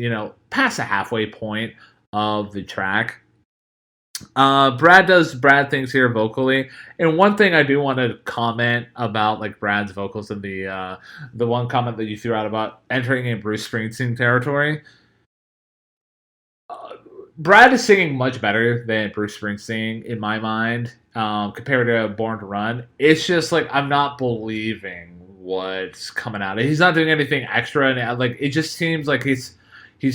past the halfway point of the track. Brad does Brad things here vocally, and one thing I do want to comment about like Brad's vocals and the one comment that you threw out about entering in Bruce Springsteen territory. Brad is singing much better than Bruce Springsteen in my mind, compared to Born to Run. It's just like I'm not believing what's coming out. He's not doing anything extra, and like it just seems like he's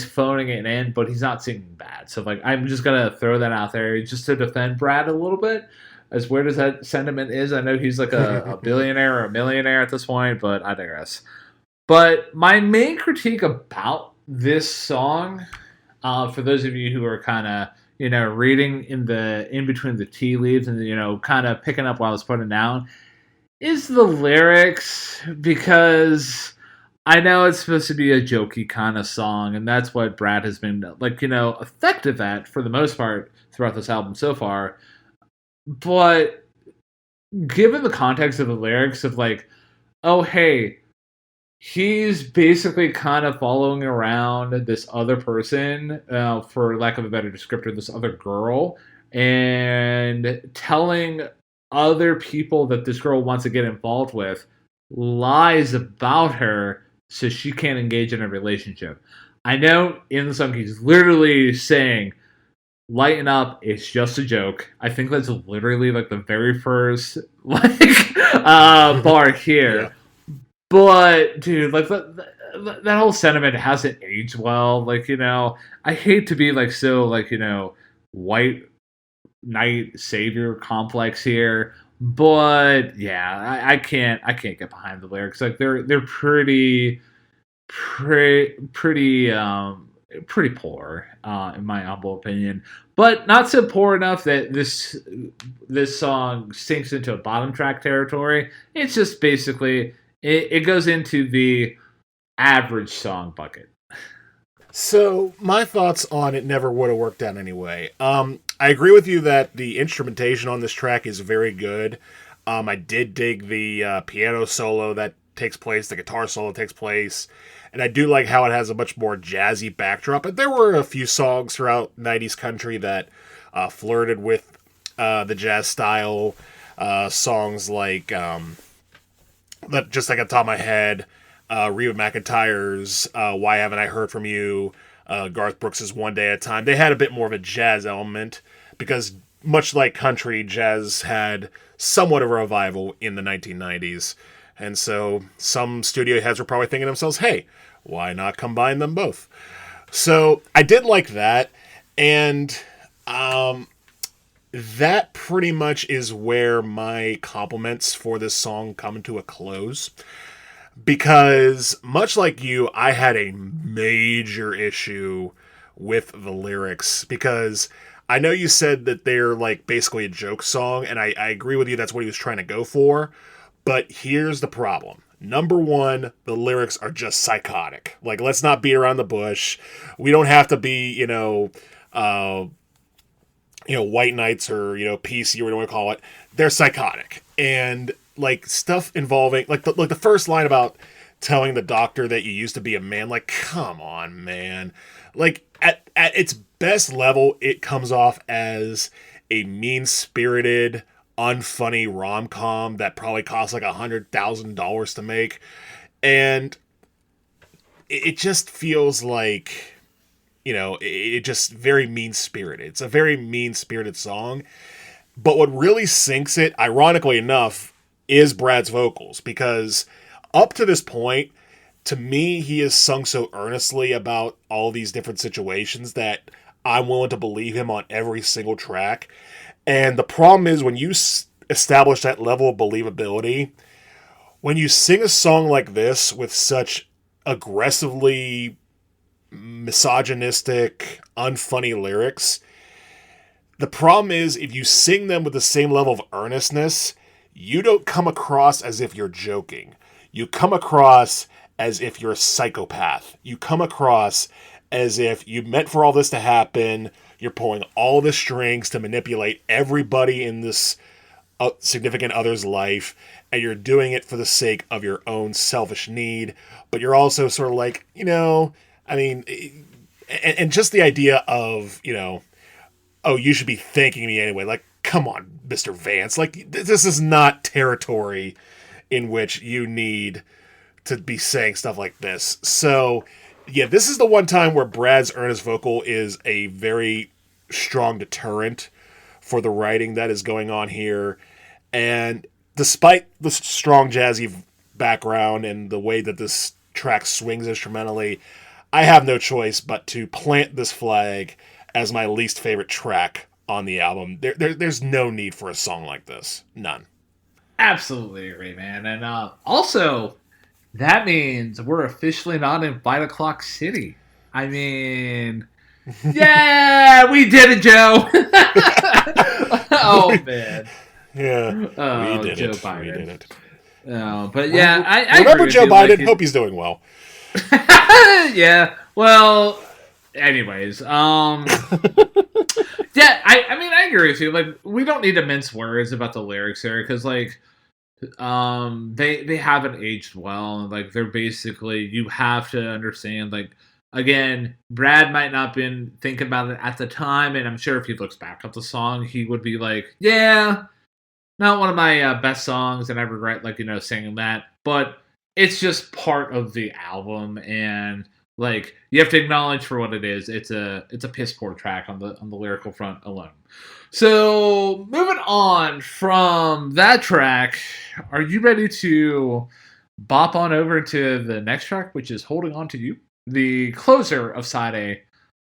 phoning it in, but he's not singing bad. So like I'm just gonna throw that out there just to defend Brad a little bit. As weird as that sentiment is, I know he's like a billionaire or a millionaire at this point, but I digress. But my main critique about this song, for those of you who are kind of reading in between the tea leaves and kind of picking up what I was putting down, is the lyrics, because I know it's supposed to be a jokey kind of song, and that's what Brad has been like, effective at for the most part throughout this album so far. But given the context of the lyrics of like, oh hey, he's basically kind of following around this other person, for lack of a better descriptor, this other girl, and telling other people that this girl wants to get involved with lies about her so she can't engage in a relationship. I know in the song he's literally saying, lighten up, it's just a joke. I think that's literally like the very first bar here. Yeah. But dude, like that whole sentiment hasn't aged well. Like, I hate to be like so like, white knight savior complex here, but yeah, I can't get behind the lyrics. Like they're pretty poor, in my humble opinion, but not so poor enough that this song sinks into a bottom track territory. It's just basically it goes into the average song bucket. So my thoughts on It Never Would Have Worked Out Anyway. I agree with you that the instrumentation on this track is very good. I did dig the piano solo that takes place, the guitar solo takes place, and I do like how it has a much more jazzy backdrop. And there were a few songs throughout 90s country that flirted with the jazz style. Songs like, that just like on top of my head, Reba McEntire's Why Haven't I Heard From You, Garth Brooks' One Day at a Time. They had a bit more of a jazz element because, much like country, jazz had somewhat of a revival in the 1990s. And so some studio heads were probably thinking to themselves, hey, why not combine them both? So I did like that. And that pretty much is where my compliments for this song come to a close. Because, much like you, I had a major issue with the lyrics. Because I know you said that they're like basically a joke song, and I agree with you, that's what he was trying to go for. But here's the problem. Number one, the lyrics are just psychotic. Like, let's not beat around the bush. We don't have to be, white knights or, PC or whatever you want to call it. They're psychotic. And like stuff involving like the first line about telling the doctor that you used to be a man, like, come on, man. Like at its best level, it comes off as a mean-spirited, unfunny rom-com that probably costs like $100,000 to make. And it just feels like, it just very mean-spirited. It's a very mean-spirited song. But what really sinks it, ironically enough, is Brad's vocals, because up to this point, to me, he has sung so earnestly about all these different situations that I'm willing to believe him on every single track. And the problem is when you establish that level of believability, when you sing a song like this with such aggressively misogynistic, unfunny lyrics, the problem is if you sing them with the same level of earnestness, you don't come across as if you're joking. You come across as if you're a psychopath. You come across as if you meant for all this to happen. You're pulling all the strings to manipulate everybody in this significant other's life, and you're doing it for the sake of your own selfish need. But you're also sort of like, I mean, and just the idea of, oh, you should be thanking me anyway. Like, come on, Mr. Vance. Like, this is not territory in which you need to be saying stuff like this. So, yeah, this is the one time where Brad's earnest vocal is a very strong deterrent for the writing that is going on here. And despite the strong jazzy background and the way that this track swings instrumentally, I have no choice but to plant this flag as my least favorite track on the album. There's no need for a song like this. None. Absolutely agree, man. And also, that means we're officially not in Fight O'Clock City. I mean, yeah, we did it, Joe. Oh, man. Yeah, oh, we did Joe it. Biden. We did it. But yeah, I remember agree Joe with you. Biden. Like, hope he's doing well. Yeah. Well, anyways, yeah, I mean, I agree with you. Like, we don't need to mince words about the lyrics here because, like, they haven't aged well. Like, they're basically, you have to understand, like, again, Brad might not been thinking about it at the time, and I'm sure if he looks back at the song, he would be like, yeah, not one of my best songs, and I regret, like, singing that. But it's just part of the album, and like you have to acknowledge for what it is. It's a piss poor track on the lyrical front alone. So moving on from that track, are you ready to bop on over to the next track, which is "Holding On to You," the closer of side A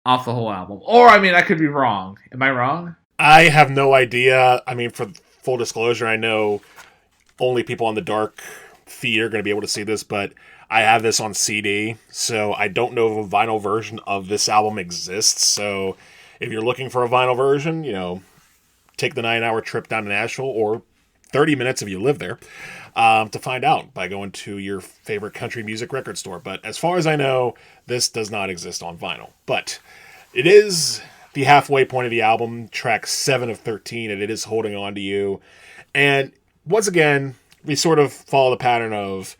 off the whole album? Or I mean, I could be wrong. Am I wrong? I have no idea. I mean, for full disclosure, I know only people on the Dark feed are going to be able to see this, but I have this on CD, so I don't know if a vinyl version of this album exists. So if you're looking for a vinyl version, take the 9-hour trip down to Nashville, or 30 minutes if you live there, to find out by going to your favorite country music record store. But as far as I know, this does not exist on vinyl. But it is the halfway point of the album, track 7 of 13, and it is Holding On to You. And once again, we sort of follow the pattern of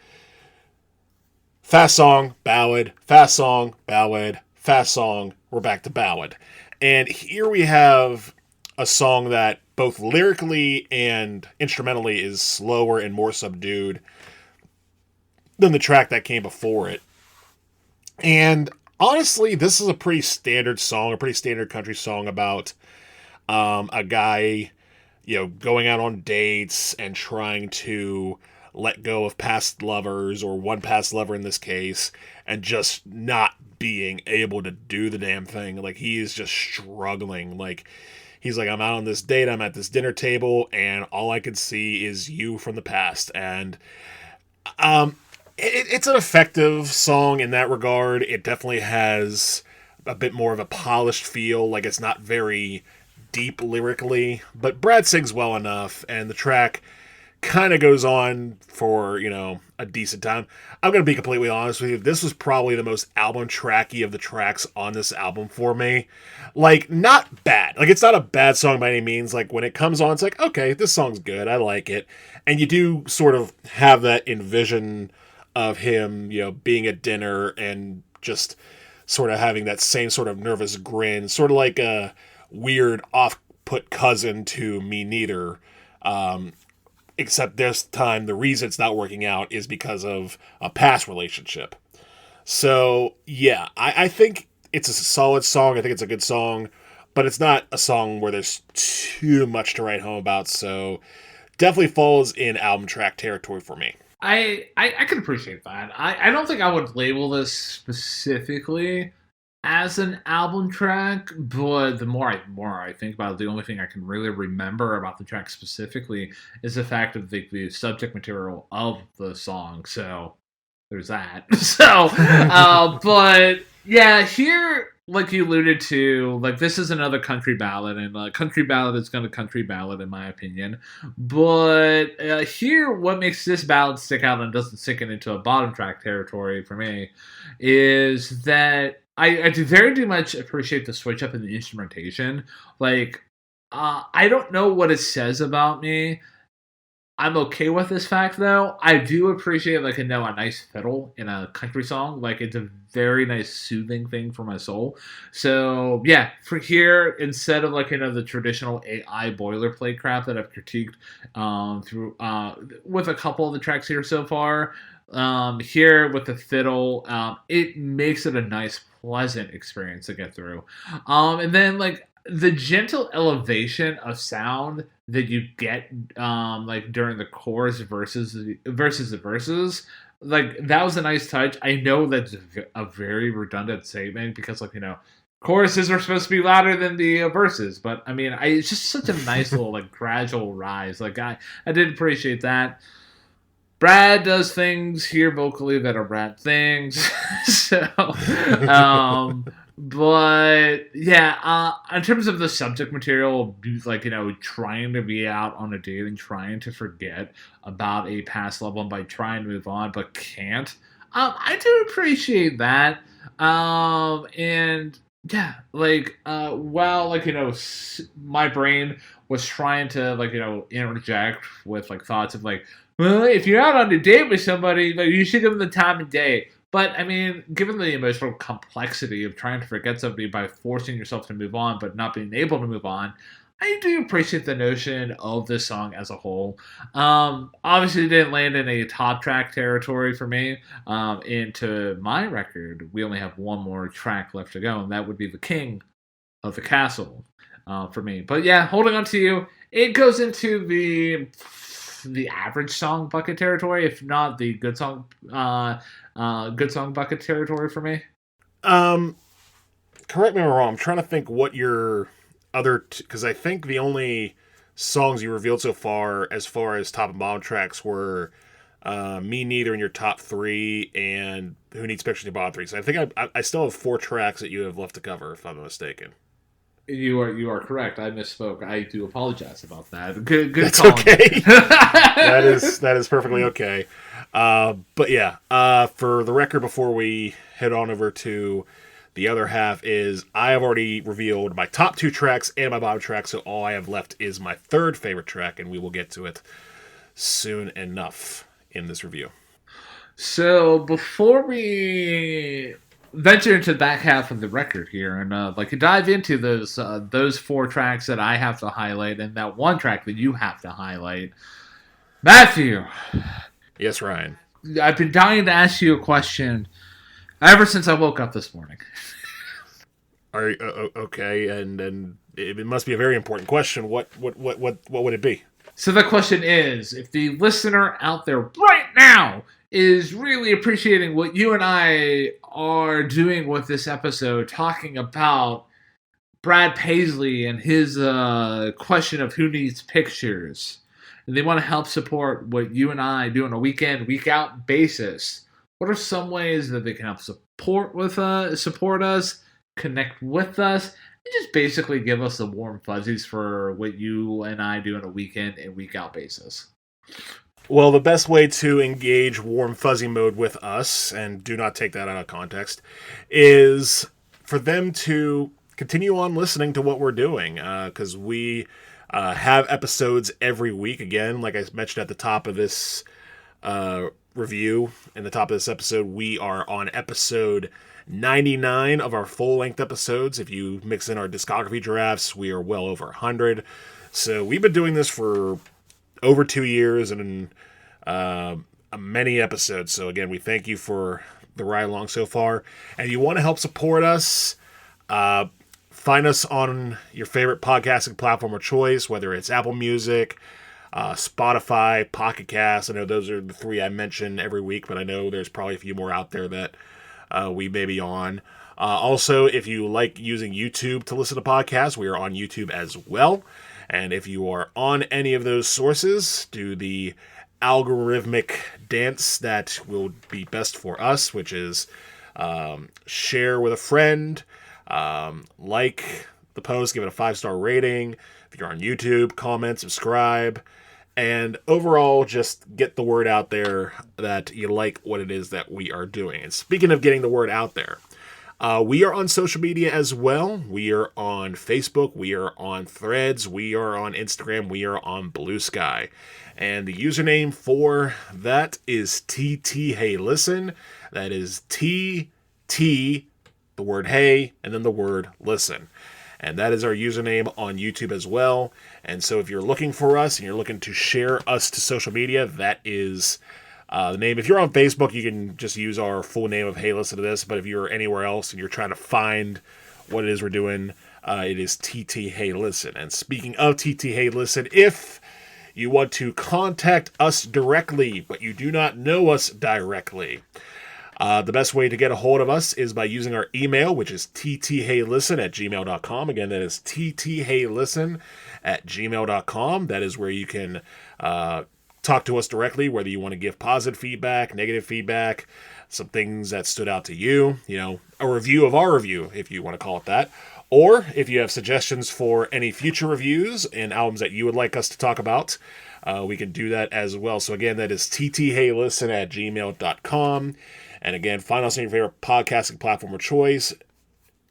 fast song, ballad, fast song, ballad, fast song, we're back to ballad. And here we have a song that both lyrically and instrumentally is slower and more subdued than the track that came before it. And honestly, this is a pretty standard song, a pretty standard country song about a guy, going out on dates and trying to let go of past lovers, or one past lover in this case, and just not being able to do the damn thing. Like, he is just struggling. Like, he's like, I'm out on this date, I'm at this dinner table, and all I can see is you from the past. And it's an effective song in that regard. It definitely has a bit more of a polished feel. Like, it's not very deep lyrically, but Brad sings well enough, and the track kind of goes on for, a decent time. I'm going to be completely honest with you. This was probably the most album tracky of the tracks on this album for me. Like, not bad. Like, it's not a bad song by any means. Like, when it comes on, it's like, okay, this song's good. I like it. And you do sort of have that envision of him, being at dinner and just sort of having that same sort of nervous grin, sort of like a weird off-put cousin to Me Neither. Except this time, the reason it's not working out is because of a past relationship. So, yeah, I think it's a solid song. I think it's a good song, but it's not a song where there's too much to write home about. So, definitely falls in album track territory for me. I can appreciate that. I don't think I would label this specifically as an album track, but the more I think about it, the only thing I can really remember about the track specifically is the fact of the subject material of the song. So there's that. So, but yeah, here, like you alluded to, like this is another country ballad, and country ballad is going to country ballad in my opinion. But here, what makes this ballad stick out and doesn't sink it into a bottom track territory for me is that I do very much appreciate the switch up in the instrumentation. Like, I don't know what it says about me. I'm okay with this fact though. I do appreciate a nice fiddle in a country song. Like it's a very nice soothing thing for my soul. So yeah, for here instead of the traditional AI boilerplate crap that I've critiqued through with a couple of the tracks here so far, here with the fiddle, it makes it a nice pleasant experience to get through. And then the gentle elevation of sound that you get during the chorus versus the verses, like that was a nice touch. I know that's a very redundant statement because choruses are supposed to be louder than the verses, but I mean it's just such a nice little gradual rise. I did appreciate that. Brad does things here vocally that are Brad things. So, but yeah, in terms of the subject material, trying to be out on a date and trying to forget about a past loved one by trying to move on but can't. I do appreciate that. And yeah, while my brain was trying to interject with thoughts of well, if you're out on a date with somebody, you should give them the time of day. But I mean, given the emotional complexity of trying to forget somebody by forcing yourself to move on, but not being able to move on, I do appreciate the notion of this song as a whole. Obviously, it didn't land in a top track territory for me. Into my record, we only have one more track left to go, and that would be The King of the Castle for me. But yeah, Holding On to You, it goes into the average song bucket territory, if not the good song bucket territory for me. Correct me if I'm wrong. I'm trying to think what your other because I think the only songs you revealed so far as top and bottom tracks were Me Neither in your top three and Who Needs Pictures in your bottom three. So I think I still have 4 tracks that you have left to cover, if I'm not mistaken. You are correct. I misspoke. I do apologize about that. Good. That's okay. that is perfectly okay. But yeah, for the record, before we head on over to the other half, is I have already revealed my top 2 tracks and my bottom track. So all I have left is my third favorite track, and we will get to it soon enough in this review. So before we venture into the back half of the record here and dive into those 4 tracks that I have to highlight and that one track that you have to highlight, Matthew. Yes, Ryan. I've been dying to ask you a question ever since I woke up this morning. Are okay? And it must be a very important question. What would it be? So the question is, if the listener out there right now is really appreciating what you and I are doing with this episode, talking about Brad Paisley and his question of who needs pictures, and they want to help support what you and I do on a week in, week out basis, what are some ways that they can help support us, connect with us, and just basically give us the warm fuzzies for what you and I do on a week in and week out basis? Well, the best way to engage warm fuzzy mode with us, and do not take that out of context, is for them to continue on listening to what we're doing, because we have episodes every week. Again, like I mentioned at the top of this review, in the top of this episode, we are on episode 99 of our full-length episodes. If you mix in our discography giraffes, we are well over 100. So we've been doing this for over 2 years and many episodes. So again, we thank you for the ride along so far. And if you want to help support us, find us on your favorite podcasting platform of choice, whether it's Apple Music, Spotify, Pocket Cast. I know those are the three I mention every week, but I know there's probably a few more out there that we may be on. Also, if you like using YouTube to listen to podcasts, we are on YouTube as well. And if you are on any of those sources, do the algorithmic dance that will be best for us, which is share with a friend, like the post, give it a 5-star rating. If you're on YouTube, comment, subscribe, and overall just get the word out there that you like what it is that we are doing. And speaking of getting the word out there, we are on social media as well. We are on Facebook. We are on Threads. We are on Instagram. We are on Blue Sky. And the username for that is ttheylisten. That is TT, the word hey, and then the word listen. And that is our username on YouTube as well. And so if you're looking for us and you're looking to share us to social media, that is the name. If you're on Facebook, you can just use our full name of Hey Listen to This. But if you're anywhere else and you're trying to find what it is we're doing, it is TT Hey Listen. And speaking of TT Hey Listen, if you want to contact us directly, but you do not know us directly, the best way to get a hold of us is by using our email, which is ttheylisten@gmail.com. Again, that is ttheylisten@gmail.com. That is where you can talk to us directly, whether you want to give positive feedback, negative feedback, some things that stood out to you, a review of our review, if you want to call it that. Or if you have suggestions for any future reviews and albums that you would like us to talk about, we can do that as well. So again, that is ttheylisten@gmail.com. And again, find us on your favorite podcasting platform of choice.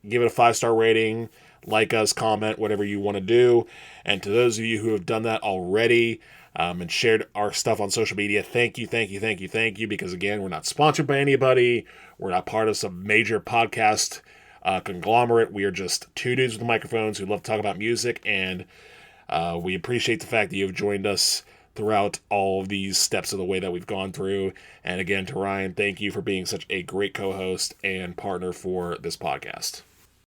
Give it a 5-star rating. Like us, comment, whatever you want to do. And to those of you who have done that already and shared our stuff on social media, thank you. Because again, we're not sponsored by anybody. We're not part of some major podcast conglomerate. We are just two dudes with microphones who love to talk about music. And we appreciate the fact that you have joined us throughout all of these steps of the way that we've gone through. And again, to Ryan, thank you for being such a great co-host and partner for this podcast.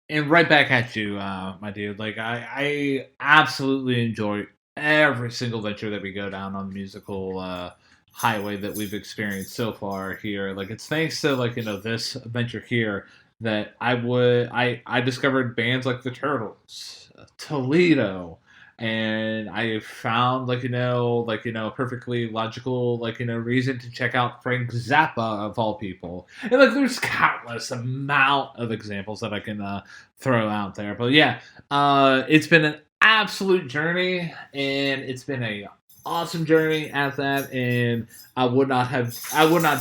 And right back at you, my dude. Like, I absolutely enjoy every single venture that we go down on the musical highway that we've experienced so far here. Like, it's thanks to, this venture here that I discovered bands like the Turtles, Toledo, and I found perfectly logical reason to check out Frank Zappa of all people. And there's countless amount of examples that I can throw out there. But yeah, it's been an absolute journey, and it's been a awesome journey at that, and I would not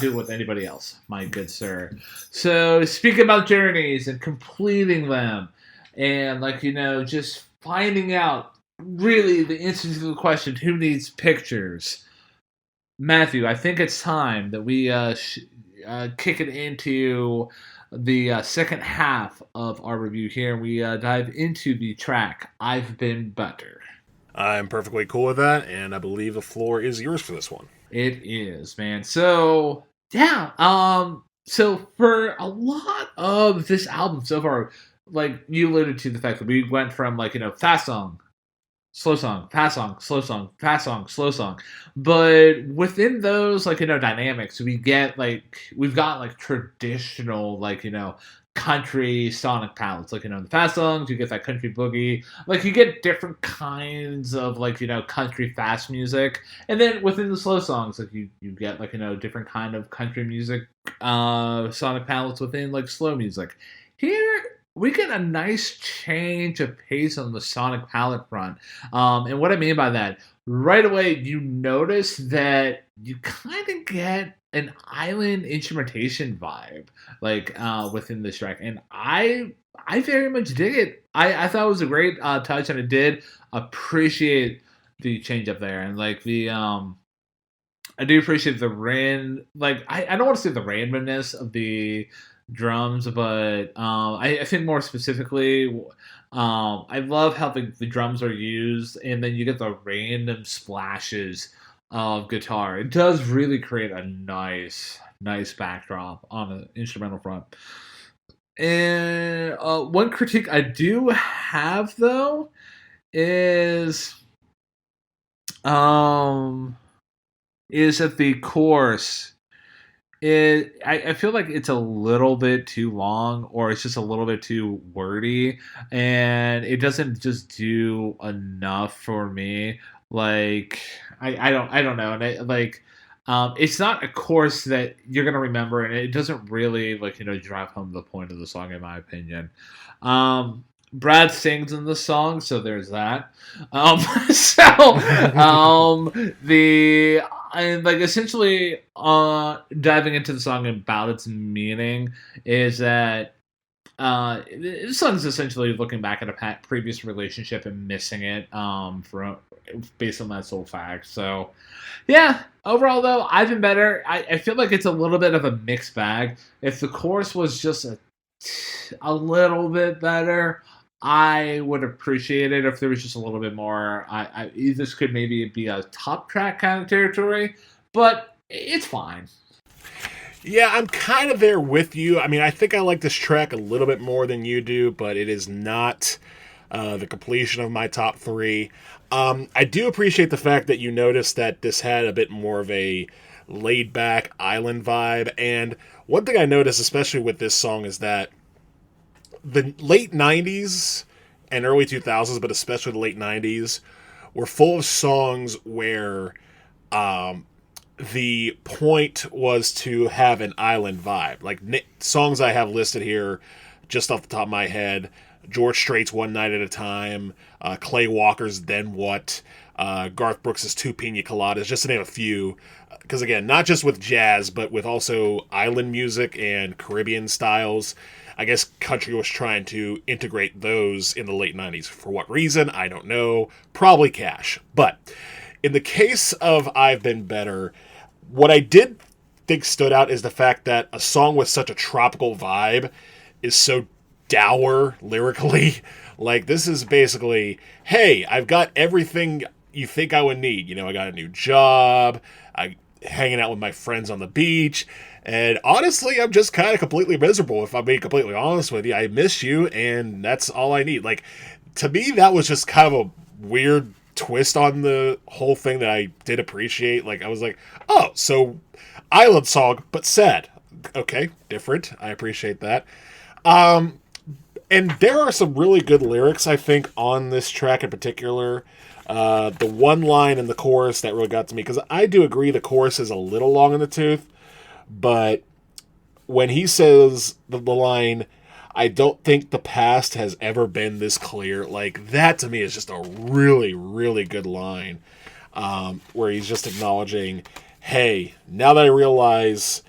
do it with anybody else, my good sir. So speaking about journeys and completing them, and just finding out really the answer to the question, who needs pictures? Matthew, I think it's time that we kick it into the second half of our review here, and we dive into the track I've Been Better. I'm perfectly cool with that, and I believe the floor is yours for this one. It is, man. So, yeah. So for a lot of this album so far, you alluded to the fact that we went from fast song, slow song, fast song, slow song, fast song, slow song. But within those, dynamics, we've got traditional, country sonic palettes. In the fast songs, you get that country boogie. You get different kinds of, country fast music. And then within the slow songs, you get, different kind of country music sonic palettes within, slow music. Here, we get a nice change of pace on the sonic palette front. And what I mean by that, right away, you notice that you kind of get an island instrumentation vibe, within this track. And I very much dig it. I thought it was a great touch, and I did appreciate the change up there. And, I do appreciate the I don't want to say the randomness of the drums, but I think more specifically, I love how the drums are used, and then you get the random splashes of guitar. It does really create a nice backdrop on the instrumental front. And one critique I do have, though, is is that the chorus. I feel like it's a little bit too long, or it's just a little bit too wordy, and it doesn't just do enough for me. Like I don't know, and it's not a chorus that you're gonna remember, and it doesn't really drive home the point of the song, in my opinion. Brad sings in the song, so there's that. Um, so the and like essentially diving into the song about its meaning is that the song's essentially looking back at a previous relationship and missing it from based on that sole fact. So yeah, overall though, I've been better. I feel like it's a little bit of a mixed bag. If the chorus was just a little bit better, I would appreciate it if there was just a little bit more. This could maybe be a top track kind of territory, but it's fine. Yeah, I'm kind of there with you. I mean, I think I like this track a little bit more than you do, but it is not the completion of my top three. I do appreciate the fact that you noticed that this had a bit more of a laid back island vibe. And one thing I noticed, especially with this song, is that the late 90s and early 2000s, but especially the late 90s, were full of songs where the point was to have an island vibe. Like songs I have listed here, just off the top of my head: George Strait's "One Night at a Time," Clay Walker's "Then What," Garth Brooks's "Two Pina Coladas," just to name a few. Because again, not just with jazz, but with also island music and Caribbean styles. I guess country was trying to integrate those in the late 90s. For what reason? I don't know. Probably cash. But in the case of I've Been Better, what I did think stood out is the fact that a song with such a tropical vibe is so dour lyrically. Like, this is basically, hey, I've got everything you think I would need. You know, I got a new job, I hanging out with my friends on the beach, and honestly, I'm just kind of completely miserable, if I'm being completely honest with you. I miss you, and that's all I need. Like, to me, that was just kind of a weird twist on the whole thing that I did appreciate. Like, I was like, oh, so island song, but sad. Okay, different. I appreciate that. And there are some really good lyrics, I think, on this track in particular. The one line in the chorus that really got to me, because I do agree the chorus is a little long in the tooth, but when he says the line, "I don't think the past has ever been this clear," like, that to me is just a really, really good line, where he's just acknowledging, hey, now that I realize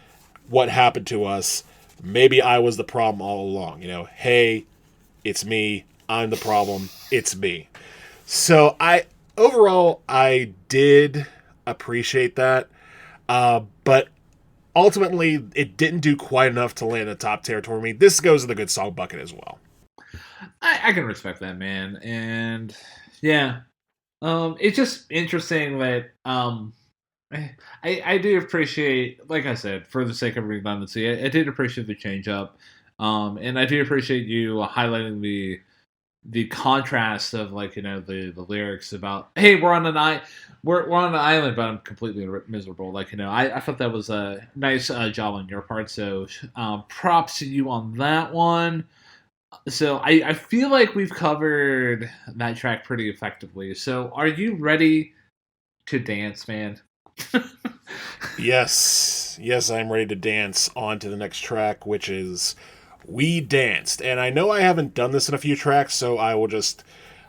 what happened to us, maybe I was the problem all along. You know, hey, it's me. I'm the problem. It's me. So overall, I did appreciate that, but ultimately, it didn't do quite enough to land in the top territory for me. This goes in the good song bucket as well. I can respect that, man, and yeah, it's just interesting that I do appreciate, like I said, for the sake of redundancy, I did appreciate the change up, and I do appreciate you highlighting the contrast of the lyrics about, hey, we're on an island, but I'm completely miserable. I thought that was a nice job on your part, so props to you on that one. So I feel like we've covered that track pretty effectively. So are you ready to dance, man? Yes, I'm ready to dance on to the next track, which is "We Danced." And I know I haven't done this in a few tracks, so I will just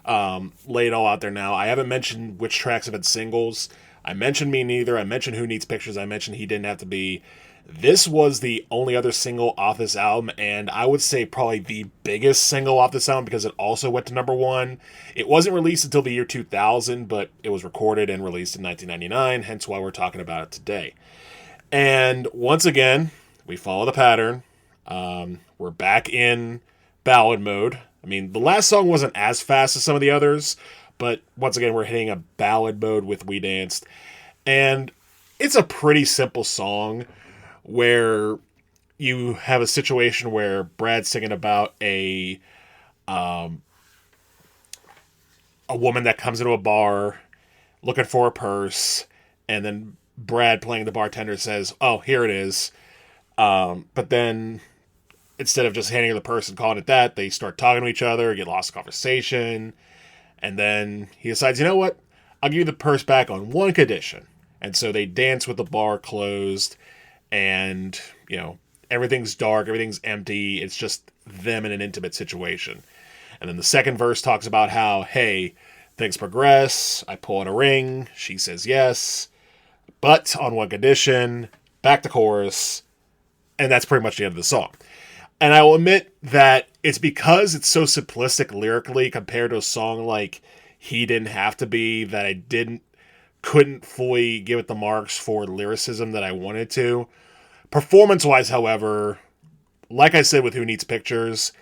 lay it all out there now. I haven't mentioned which tracks have been singles. I mentioned Me Neither. I mentioned Who Needs Pictures. I mentioned He Didn't Have to Be. This was the only other single off this album, and I would say probably the biggest single off this album because it also went to number one. It wasn't released until the year 2000, but it was recorded and released in 1999, hence why we're talking about it today. And once again, we follow the pattern. We're back in ballad mode. I mean, the last song wasn't as fast as some of the others, but once again, we're hitting a ballad mode with We Danced. And it's a pretty simple song where you have a situation where Brad's singing about a woman that comes into a bar, looking for a purse, and then Brad playing the bartender says, "Oh, here it is." But then instead of just handing her the purse and calling it that, they start talking to each other, get lost in conversation, and then he decides, you know what? I'll give you the purse back on one condition. And so they dance with the bar closed, and everything's dark, everything's empty. It's just them in an intimate situation. And then the second verse talks about how, hey, things progress. I pull out a ring. She says yes, but on one condition. Back to chorus, and that's pretty much the end of the song. And I will admit that it's because it's so simplistic lyrically compared to a song like He Didn't Have to Be that I couldn't fully give it the marks for lyricism that I wanted to. Performance-wise, however, like I said with Who Needs Pictures,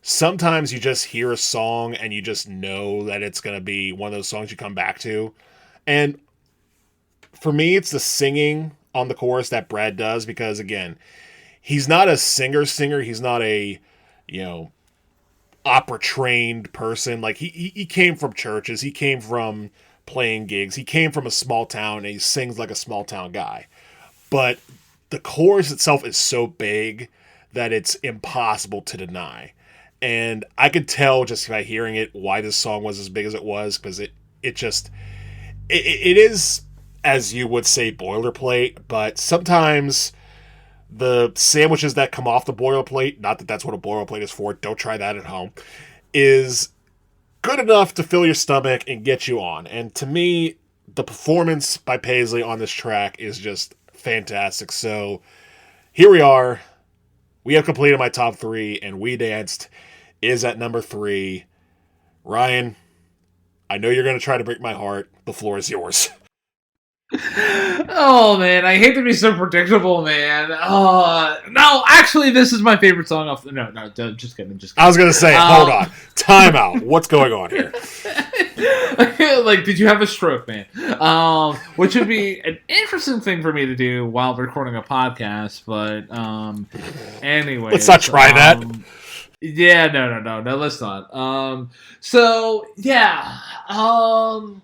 sometimes you just hear a song and you just know that it's going to be one of those songs you come back to. And for me, it's the singing on the chorus that Brad does because, again, he's not a singer. He's not a, opera-trained person. Like, he came from churches. He came from playing gigs. He came from a small town, and he sings like a small-town guy. But the chorus itself is so big that it's impossible to deny. And I could tell just by hearing it why this song was as big as it was, because it is, as you would say, boilerplate, but sometimes the sandwiches that come off the boilerplate, not that that's what a boilerplate is for, don't try that at home, is good enough to fill your stomach and get you on. And to me, the performance by Paisley on this track is just fantastic. So here we are. We have completed my top 3, and We Danced is at number 3. Ryan, I know you're going to try to break my heart. The floor is yours. Oh man, I hate to be so predictable, man. No, actually, this is my favorite song off. No, just kidding. I was gonna say, hold on, time out. What's going on here? Like, did you have a stroke, man? Which would be an interesting thing for me to do while recording a podcast. But anyway, let's not try that. Yeah, no, let's not. So yeah, I'm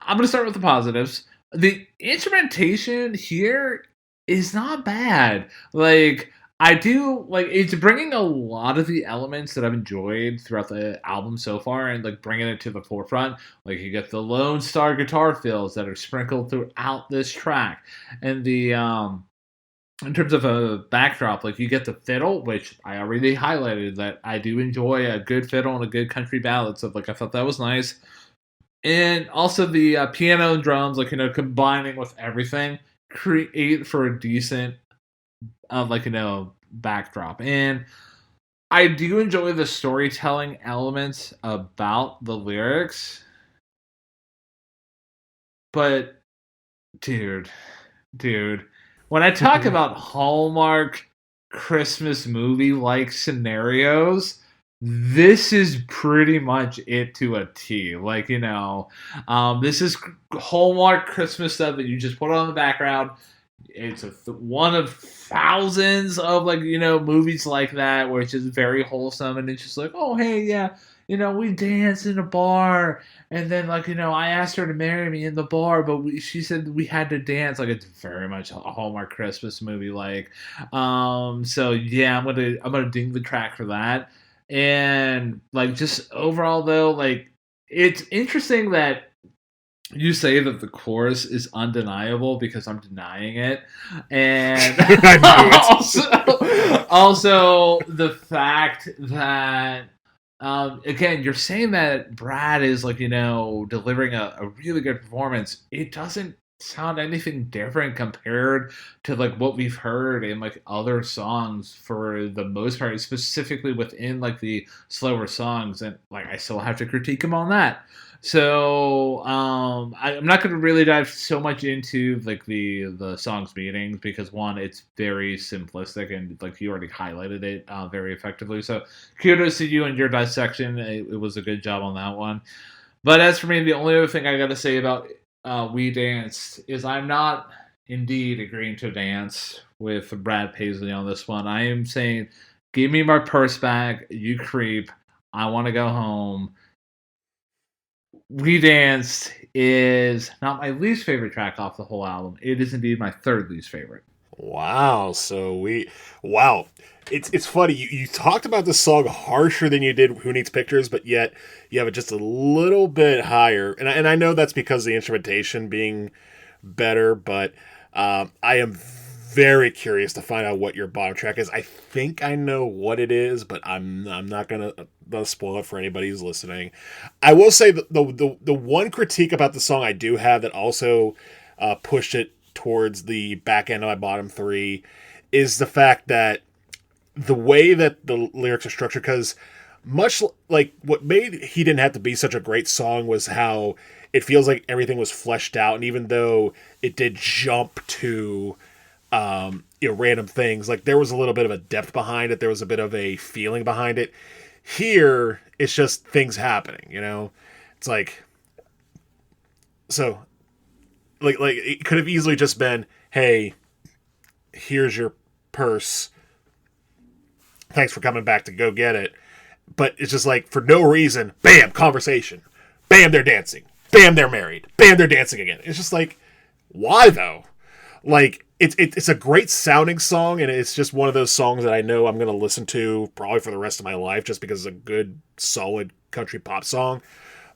gonna start with the positives. The instrumentation here is not bad. Like, I do, like, it's bringing a lot of the elements that I've enjoyed throughout the album so far and, like, bringing it to the forefront. Like, you get the Lone Star guitar fills that are sprinkled throughout this track. And the, in terms of a backdrop, like, you get the fiddle, which I already highlighted that I do enjoy a good fiddle and a good country ballad. So, like, I thought that was nice. And also the piano and drums, like, combining with everything, create for a decent, backdrop. And I do enjoy the storytelling elements about the lyrics. But, dude, when I talk about Hallmark Christmas movie-like scenarios, this is pretty much it to a T. Like, this is Hallmark Christmas stuff that you just put on the background. It's one of thousands of, movies like that where it's just very wholesome, and it's just like, oh, hey, yeah, we danced in a bar, and then, I asked her to marry me in the bar, but she said we had to dance. Like, it's very much a Hallmark Christmas movie, like. So yeah, I'm gonna ding the track for that. And, just overall, though, it's interesting that you say that the chorus is undeniable because I'm denying it. And also the fact that, again, you're saying that Brad is, delivering a really good performance. It doesn't sound anything different compared to what we've heard in other songs for the most part, specifically within the slower songs, and I still have to critique him on that. So I'm not going to really dive so much into the songs meanings because, one, it's very simplistic and you already highlighted it very effectively. So kudos to you and your dissection. It was a good job on that one. But as for me, the only other thing I got to say about We Danced is I'm not indeed agreeing to dance with Brad Paisley on this one. I am saying, give me my purse back, you creep. I want to go home. We Danced is not my least favorite track off the whole album. It is indeed my third least favorite. Wow. Wow. It's funny. You talked about this song harsher than you did Who Needs Pictures, but yet you have it just a little bit higher. And I know that's because of the instrumentation being better, but I am very curious to find out what your bottom track is. I think I know what it is, but I'm not gonna spoil it for anybody who's listening. I will say the one critique about the song I do have that also pushed it towards the back end of my bottom three is the fact that the way that the lyrics are structured, because much like what made He Didn't Have to Be such a great song was how it feels like everything was fleshed out, and even though it did jump to random things, like there was a little bit of a depth behind it, there was a bit of a feeling behind it. Here it's just things happening, it's like, so like it could have easily just been, hey, here's your purse, thanks for coming back to go get it. But it's just like, for no reason, bam, conversation, bam, they're dancing, bam, they're married, bam, they're dancing again. It's just like, why though? Like, it's a great sounding song, and it's just one of those songs that I know I'm going to listen to probably for the rest of my life, just because it's a good, solid country pop song.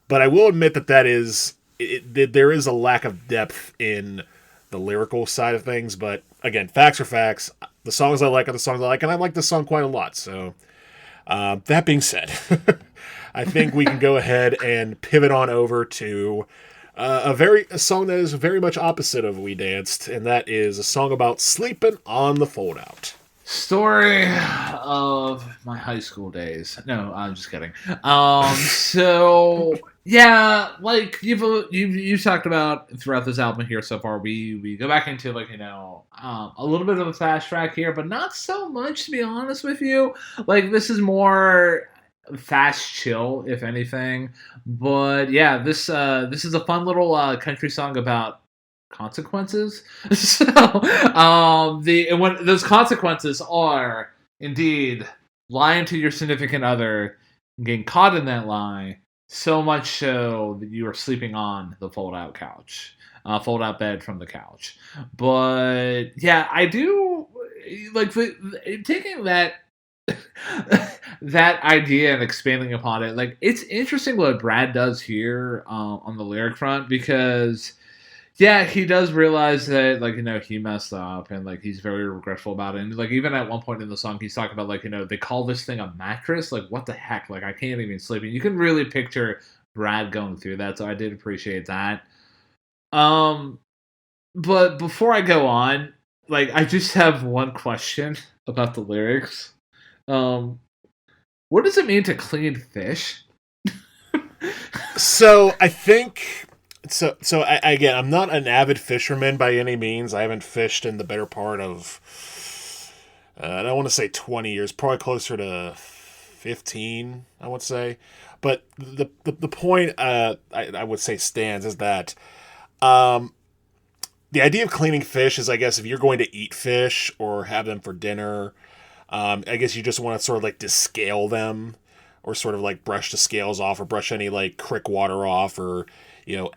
But I will admit that there is a lack of depth in the lyrical side of things. But again, facts are facts. The songs I like are the songs I like, and I like this song quite a lot. So that being said, I think we can go ahead and pivot on over to a song that is very much opposite of We Danced, and that is a song about sleeping on the Foldout. Story of my high school days. No, I'm just kidding. So yeah, like you've talked about throughout this album here so far, we go back into a little bit of a fast track here, but not so much, to be honest with you. Like, this is more fast chill, if anything. But yeah, this is a fun little country song about consequences. So when those consequences are indeed lying to your significant other, getting caught in that lie, so much so that you are sleeping on the fold-out couch, fold-out bed from the couch. But yeah, I do like taking that that idea and expanding upon it. Like, it's interesting what Brad does here on the lyric front, because yeah, he does realize that, he messed up, and, he's very regretful about it. And, even at one point in the song, he's talking about, they call this thing a mattress. Like, what the heck? Like, I can't even sleep. And you can really picture Brad going through that, so I did appreciate that. But before I go on, I just have one question about the lyrics. What does it mean to clean fish? So I think... again, I'm not an avid fisherman by any means. I haven't fished in the better part of, I don't want to say 20 years, probably closer to 15, I would say. But the point I would say stands is that the idea of cleaning fish is, I guess, if you're going to eat fish or have them for dinner, I guess you just want to sort of descale them, or sort of brush the scales off, or brush any creek water off, or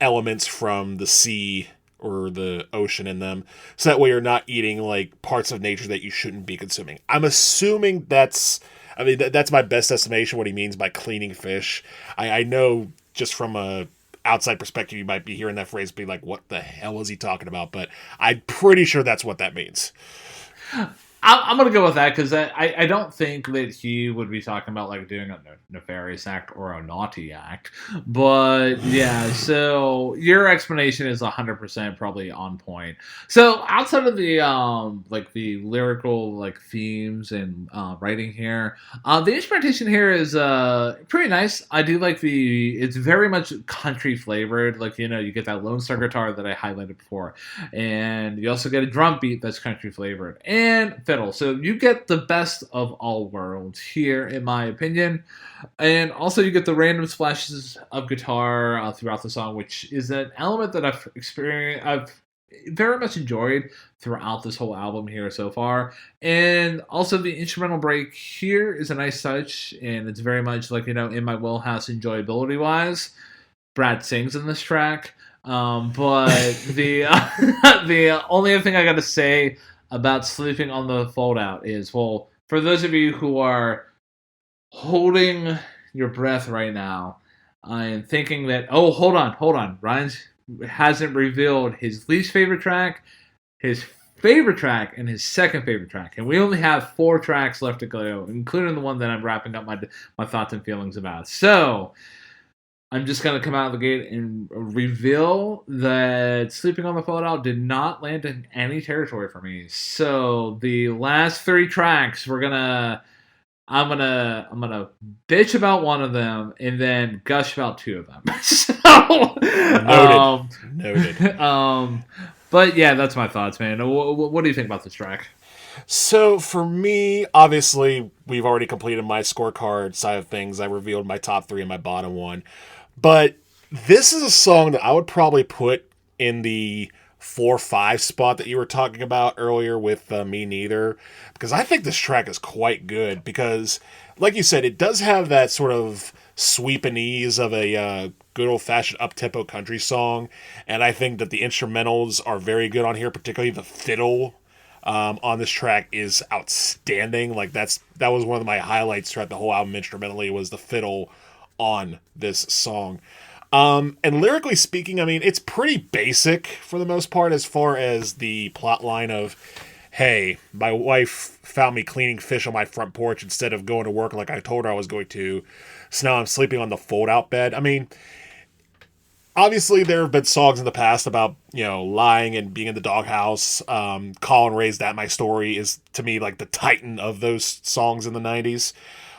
elements from the sea or the ocean in them, so that way you're not eating parts of nature that you shouldn't be consuming. I'm assuming that's my best estimation what he means by cleaning fish. I know just from a outside perspective you might be hearing that phrase, be like, what the hell is he talking about? But I'm pretty sure that's what that means. I'm going to go with that, because I don't think that he would be talking about doing a nefarious act or a naughty act. But yeah, so your explanation is 100% probably on point. So outside of the the lyrical themes and writing here, the instrumentation here is pretty nice. I do like it's very much country flavored. You get that Lone Star guitar that I highlighted before, and you also get a drum beat that's country flavored, and fiddle. So you get the best of all worlds here, in my opinion. And also you get the random splashes of guitar throughout the song, which is an element that I've very much enjoyed throughout this whole album here so far. And also the instrumental break here is a nice touch, and it's very much in my wheelhouse enjoyability wise. Brad sings in this track. But the the only other thing I got to say about Sleeping on the Foldout is, well, for those of you who are holding your breath right now, I am thinking that, oh, hold on. Ryan hasn't revealed his least favorite track, his favorite track, and his second favorite track. And we only have 4 tracks left to go, including the one that I'm wrapping up my thoughts and feelings about. So I'm just going to come out of the gate and reveal that Sleeping on the Fallout did not land in any territory for me. So the last 3 tracks, I'm gonna bitch about one of them and then gush about 2 of them. So, Noted. But yeah, that's my thoughts, man. What do you think about this track? So for me, obviously, we've already completed my scorecard side of things. I revealed my top 3 and my bottom 1. But this is a song that I would probably put in the 4-5 spot that you were talking about earlier with Me Neither, because I think this track is quite good because, like you said, it does have that sort of sweep and ease of a good old-fashioned up-tempo country song, and I think that the instrumentals are very good on here, particularly the fiddle on this track is outstanding. Like that was one of my highlights throughout the whole album instrumentally, was the fiddle on this song. And lyrically speaking, I mean, it's pretty basic for the most part as far as the plot line of, hey, my wife found me cleaning fish on my front porch instead of going to work like I told her I was going to, so now I'm sleeping on the fold-out bed. I mean, obviously there have been songs in the past about, lying and being in the doghouse. Colin Ray's That My Story is, to me, like the titan of those songs in the 90s.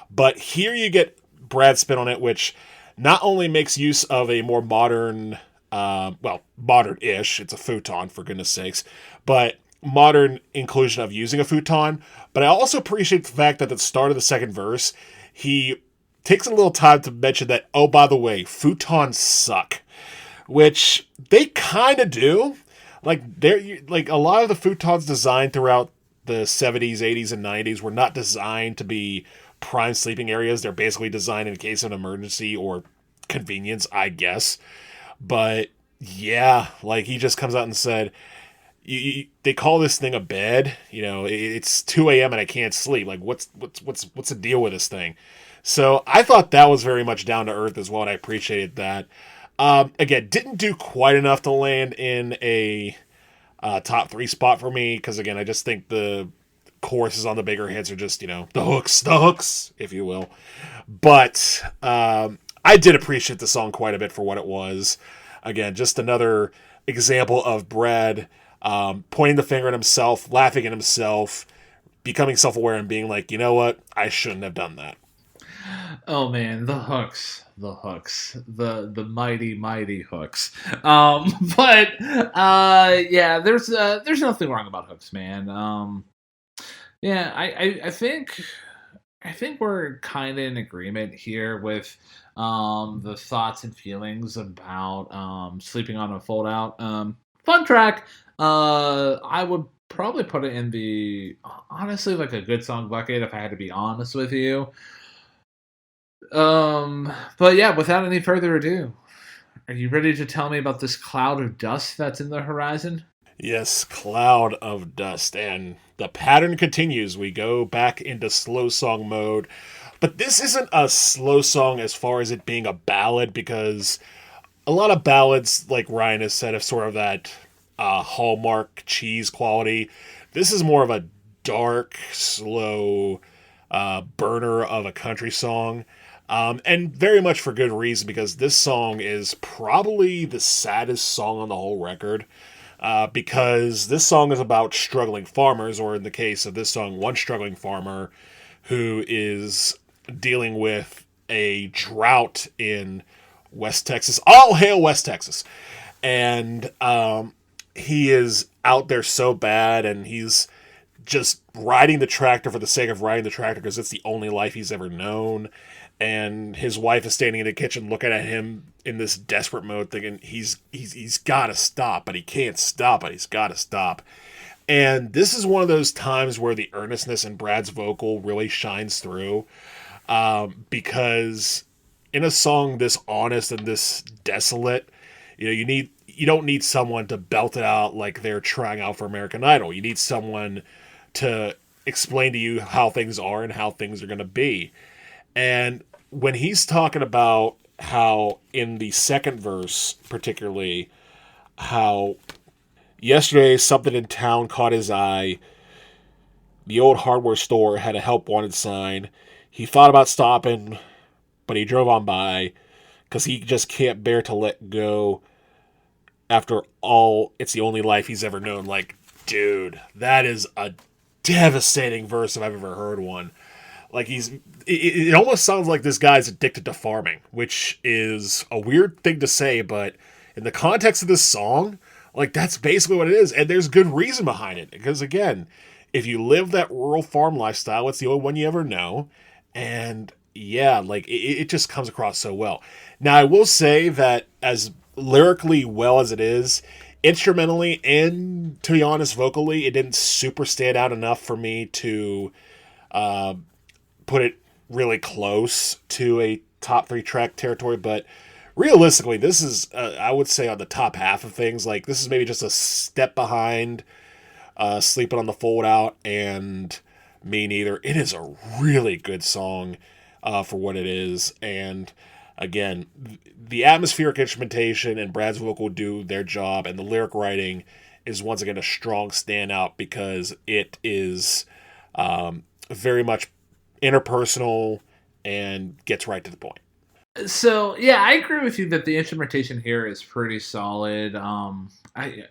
But here you get Brad's spin on it, which not only makes use of a more modern, modern-ish, it's a futon, for goodness sakes, but modern inclusion of using a futon. But I also appreciate the fact that at the start of the second verse, he takes a little time to mention that, oh, by the way, futons suck. Which they kind of do. Like a lot of the futons designed throughout the 70s, 80s, and 90s were not designed to be prime sleeping areas. They're basically designed in case of an emergency or convenience, I guess. But yeah, like he just comes out and said, they call this thing a bed. It's 2 a.m. and I can't sleep. Like what's the deal with this thing? So I thought that was very much down to earth as well, and I appreciated that. Again, didn't do quite enough to land in a top 3 spot for me, because again, I just think the choruses on the bigger hits are just, the hooks, if you will. But I did appreciate the song quite a bit for what it was. Again, just another example of Brad pointing the finger at himself, laughing at himself, becoming self-aware and being like, you know what, I shouldn't have done that. Oh man, the hooks, the mighty hooks. Yeah, there's nothing wrong about hooks, man. Yeah, I think we're kind of in agreement here with the thoughts and feelings about Sleeping on a Foldout. Fun track. I would probably put it in the, honestly, like a good song bucket if I had to be honest with you. But yeah, without any further ado, are you ready to tell me about this cloud of dust that's in the horizon? Yes, cloud of dust. And the pattern continues. We go back into slow song mode. But this isn't a slow song as far as it being a ballad, because a lot of ballads, like Ryan has said, have sort of that Hallmark cheese quality. This is more of a dark, slow burner of a country song. And very much for good reason, because this song is probably the saddest song on the whole record. Because this song is about struggling farmers, or in the case of this song, one struggling farmer who is dealing with a drought in West Texas. All hail West Texas. And he is out there so bad, and he's just riding the tractor for the sake of riding the tractor because it's the only life he's ever known. And his wife is standing in the kitchen looking at him in this desperate mode, thinking he's got to stop, but he can't stop, but he's got to stop. And this is one of those times where the earnestness in Brad's vocal really shines through, because in a song this honest and this desolate, you don't need someone to belt it out like they're trying out for American Idol. You need someone to explain to you how things are and how things are going to be. And when he's talking about how in the second verse, particularly, how yesterday something in town caught his eye. The old hardware store had a help wanted sign. He thought about stopping, but he drove on by because he just can't bear to let go. After all, it's the only life he's ever known. Like, dude, that is a devastating verse if I've ever heard one. Like, it almost sounds like this guy's addicted to farming, which is a weird thing to say, but in the context of this song, like, that's basically what it is. And there's good reason behind it. Because, again, if you live that rural farm lifestyle, it's the only one you ever know. And, yeah, like, it just comes across so well. Now, I will say that as lyrically well as it is, instrumentally and, to be honest, vocally, it didn't super stand out enough for me to put it really close to a top 3 track territory. But realistically, this is, I would say, on the top half of things. Like, this is maybe just a step behind Sleepin' on the Foldout and Me Neither. It is a really good song for what it is. And again, the atmospheric instrumentation and Brad's vocal do their job, and the lyric writing is once again a strong standout because it is very much interpersonal and gets right to the point. So yeah, I agree with you that the instrumentation here is pretty solid.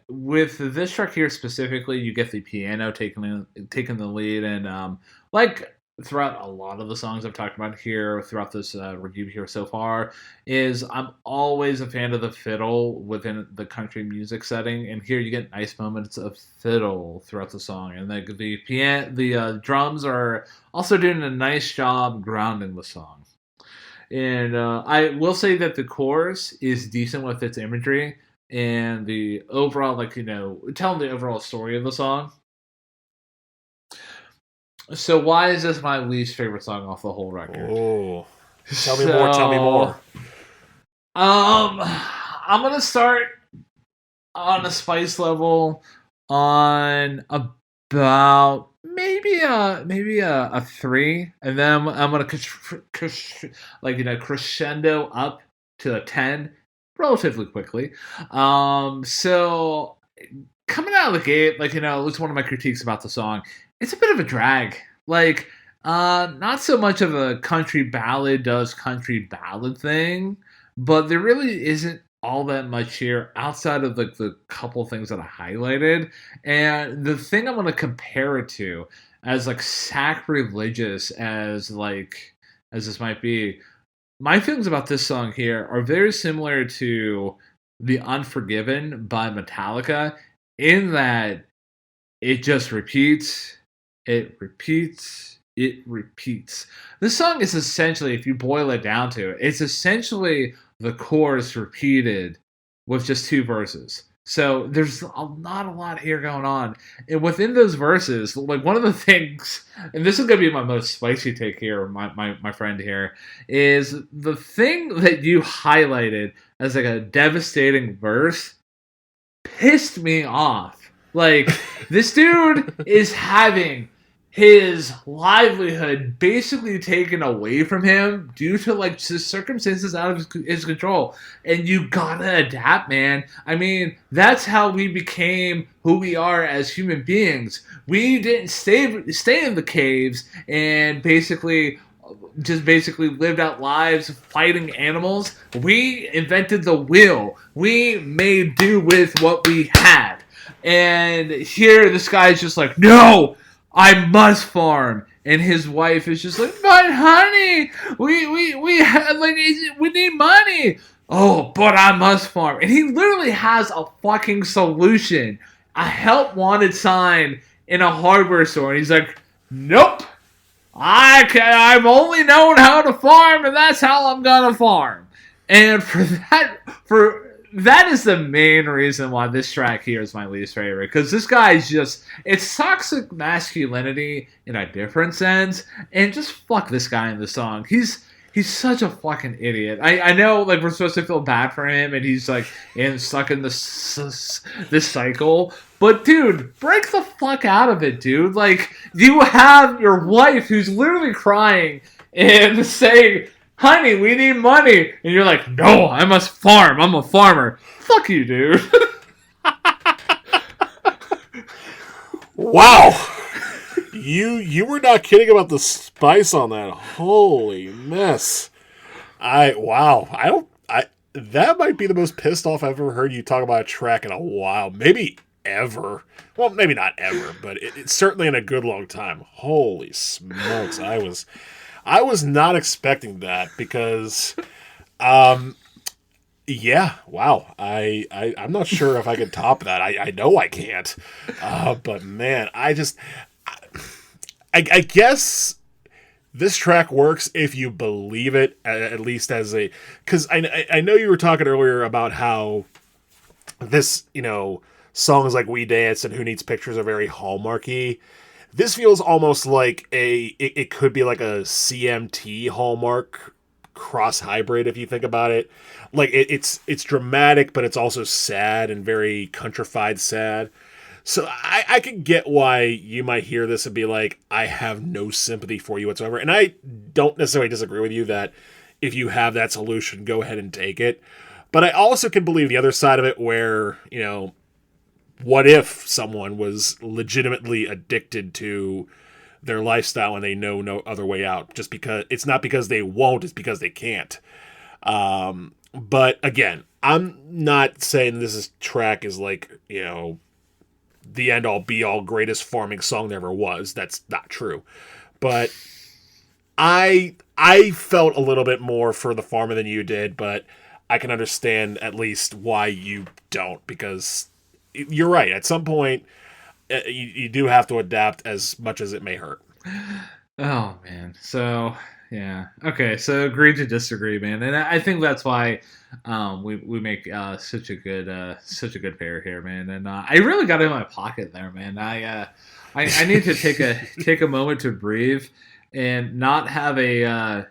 With this track here specifically, you get the piano taking the lead, and like throughout a lot of the songs I've talked about here throughout this review here so far, is I'm always a fan of the fiddle within the country music setting, and here you get nice moments of fiddle throughout the song, and the drums are also doing a nice job grounding the song. And I will say that the chorus is decent with its imagery and the overall, telling the overall story of the song. So why is this my least favorite song off the whole record? Oh, tell me more. I'm gonna start on a spice level on about maybe a 3, and then I'm gonna crescendo up to a 10 relatively quickly. So coming out of the gate, it's one of my critiques about the song. It's a bit of a drag. Not so much of a country ballad does country ballad thing, but there really isn't all that much here outside of the couple things that I highlighted. And the thing I'm going to compare it to, as sacrilegious as this might be, my feelings about this song here are very similar to The Unforgiven by Metallica, in that it just repeats. It repeats. It repeats. This song is essentially, if you boil it down to it, it's essentially the chorus repeated with just 2 verses. So there's not a lot here going on. And within those verses, one of the things, and this is going to be my most spicy take here, my friend here, is the thing that you highlighted as a devastating verse pissed me off. This dude is having his livelihood basically taken away from him due to circumstances out of his control, and you gotta adapt, man. I mean, that's how we became who we are as human beings. We didn't stay in the caves and basically lived out lives fighting animals. We invented the wheel. We made do with what we had. And here this guy's just like, no, I must farm. And his wife is just like, but honey, we need money. Oh, but I must farm. And he literally has a fucking solution. A help wanted sign in a hardware store. And he's like, nope. I've only known how to farm, and that's how I'm gonna farm. And that is the main reason why this track here is my least favorite. Because this guy is it's toxic masculinity in a different sense. And just fuck this guy in the song. He's such a fucking idiot. I know, like, we're supposed to feel bad for him, and he's like stuck in this cycle. But dude, break the fuck out of it, dude. Like, you have your wife who's literally crying and saying, "Honey, we need money," and you're like, "No, I must farm. I'm a farmer." Fuck you, dude. Wow. You were not kidding about the spice on that. Holy mess. That might be the most pissed off I've ever heard you talk about a track in a while. Maybe ever. Well, maybe not ever, but it's certainly in a good long time. Holy smokes. I was not expecting that because yeah, wow. I'm not sure if I can top that. I know I can't. But man, I guess this track works if you believe it, at least as a... Because I know you were talking earlier about how this, songs like We Dance and Who Needs Pictures are very Hallmarky. This feels almost like it could be like a CMT Hallmark cross hybrid if you think about it. Like it's dramatic, but it's also sad and very countrified sad. So I can get why you might hear this and be like, I have no sympathy for you whatsoever. And I don't necessarily disagree with you that if you have that solution, go ahead and take it. But I also can believe the other side of it where, what if someone was legitimately addicted to their lifestyle and they know no other way out? Just because it's not because they won't, it's because they can't. But again, I'm not saying this track is like, the end-all, be-all, greatest farming song there ever was. That's not true. But I felt a little bit more for the farmer than you did, but I can understand at least why you don't, because you're right. At some point, you do have to adapt as much as it may hurt. Oh, man. So, yeah. Okay, so agree to disagree, man. And I think that's why we make such a good pair here, man. And I really got in my pocket there, man. I need to take a moment to breathe and not have a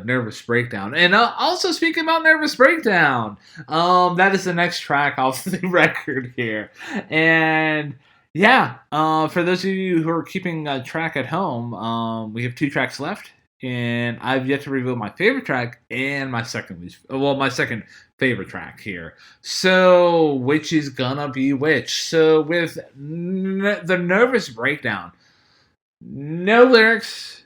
nervous breakdown. And also speaking about nervous breakdown, that is the next track off the record here. And yeah, for those of you who are keeping track at home, we have 2 tracks left. And I've yet to reveal my favorite track and my second favorite track here. So, which is gonna be which? So, with the nervous breakdown, no lyrics,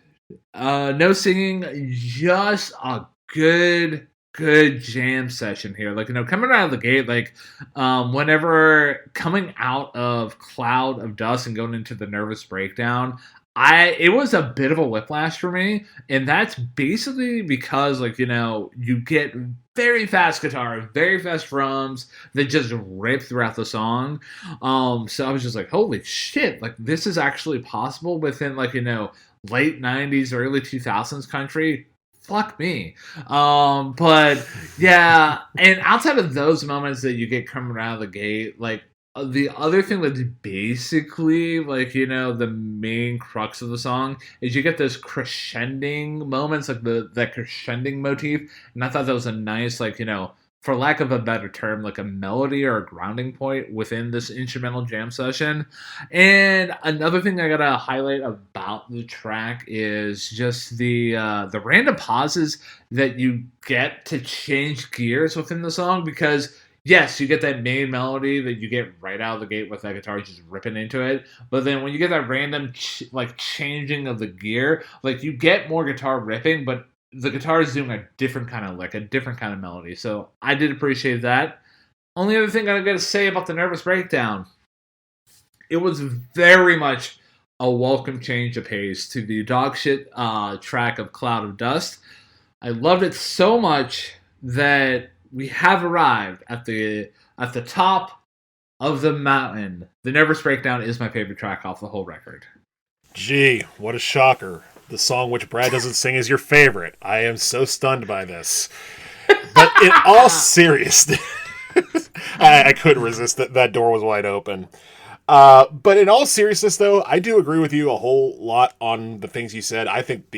no singing, just a good jam session here. Like, coming out of the gate, like, whenever coming out of Cloud of Dust and going into the nervous breakdown, it was a bit of a whiplash for me, and that's basically because, like, you get very fast guitar, very fast drums that just rip throughout the song. So I was just like, holy shit, like, this is actually possible within, like, late 90s, early 2000s country. Fuck me. But yeah, and outside of those moments that you get coming out of the gate, like, the other thing that's basically, like, the main crux of the song is you get those crescending moments, like that crescending motif. And I thought that was a nice, like, for lack of a better term, like a melody or a grounding point within this instrumental jam session. And another thing I gotta highlight about the track is just the random pauses that you get to change gears within the song, because yes, you get that main melody that you get right out of the gate with that guitar just ripping into it. But then when you get that random changing of the gear, like, you get more guitar ripping, but the guitar is doing a different kind of melody. So I did appreciate that. Only other thing I got to say about the nervous breakdown, it was very much a welcome change of pace to the dogshit track of Cloud of Dust. I loved it so much that we have arrived at the top of the mountain. The Nervous Breakdown is my favorite track off the whole record. Gee, what a shocker. The song which Brad doesn't sing is your favorite. I am so stunned by this. But in all seriousness, I couldn't resist. That door was wide open. But in all seriousness, though, I do agree with you a whole lot on the things you said. I think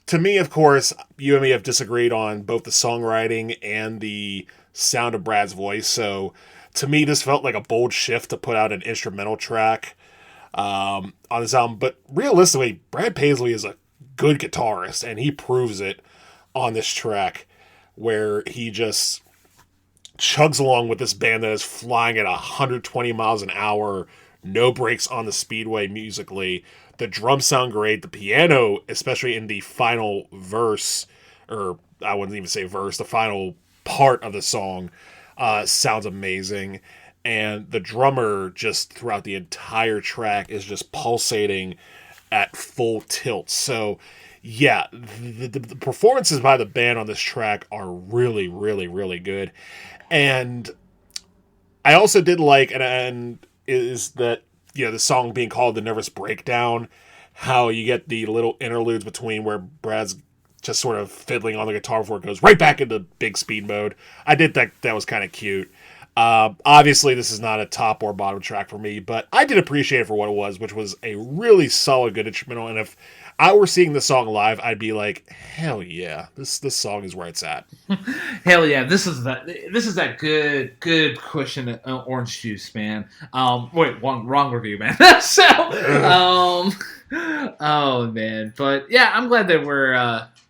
to me, of course, you and me have disagreed on both the songwriting and the sound of Brad's voice. So to me, this felt like a bold shift to put out an instrumental track on this album. But realistically, Brad Paisley is a good guitarist, and he proves it on this track, where he just chugs along with this band that is flying at 120 miles an hour, no brakes on the speedway musically. The drums sound great. The piano, especially in the final verse, or I wouldn't even say verse, the final part of the song, sounds amazing. And the drummer, just throughout the entire track, is just pulsating at full tilt. So, yeah, the performances by the band on this track are really, really, really good. And I also did like, and is that, the song being called The Nervous Breakdown, how you get the little interludes between where Brad's just sort of fiddling on the guitar before it goes right back into big speed mode. I did think that was kind of cute. Obviously, this is not a top or bottom track for me, but I did appreciate it for what it was, which was a really solid, good instrumental. And if I were seeing the song live, I'd be like, hell yeah, this song is where it's at. Hell yeah, this is that good cushion orange juice, man. Wait, wrong review, man. So, oh man, but yeah, I'm glad that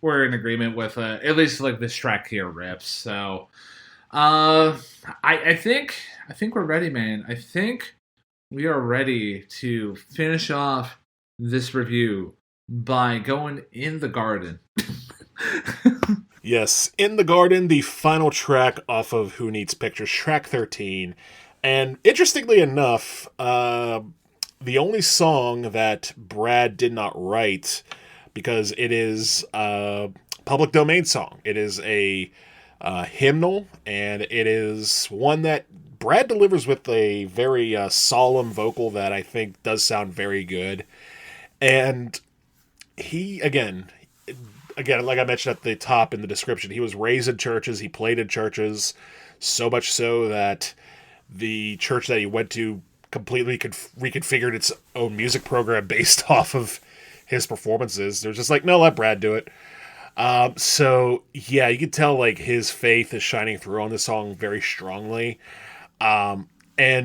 we're in agreement with at least like this track here rips. So, I think we're ready, man. I think we are ready to finish off this review by going In the Garden. Yes, In the Garden, the final track off of Who Needs Pictures, track 13. And interestingly enough, the only song that Brad did not write, because it is a public domain song. It is a hymnal, and it is one that Brad delivers with a very solemn vocal that I think does sound very good. And he, again, like I mentioned at the top in the description, he was raised in churches, he played in churches, so much so that the church that he went to completely reconfigured its own music program based off of his performances. They're just like, no, let Brad do it. So yeah, you can tell like his faith is shining through on this song very strongly. And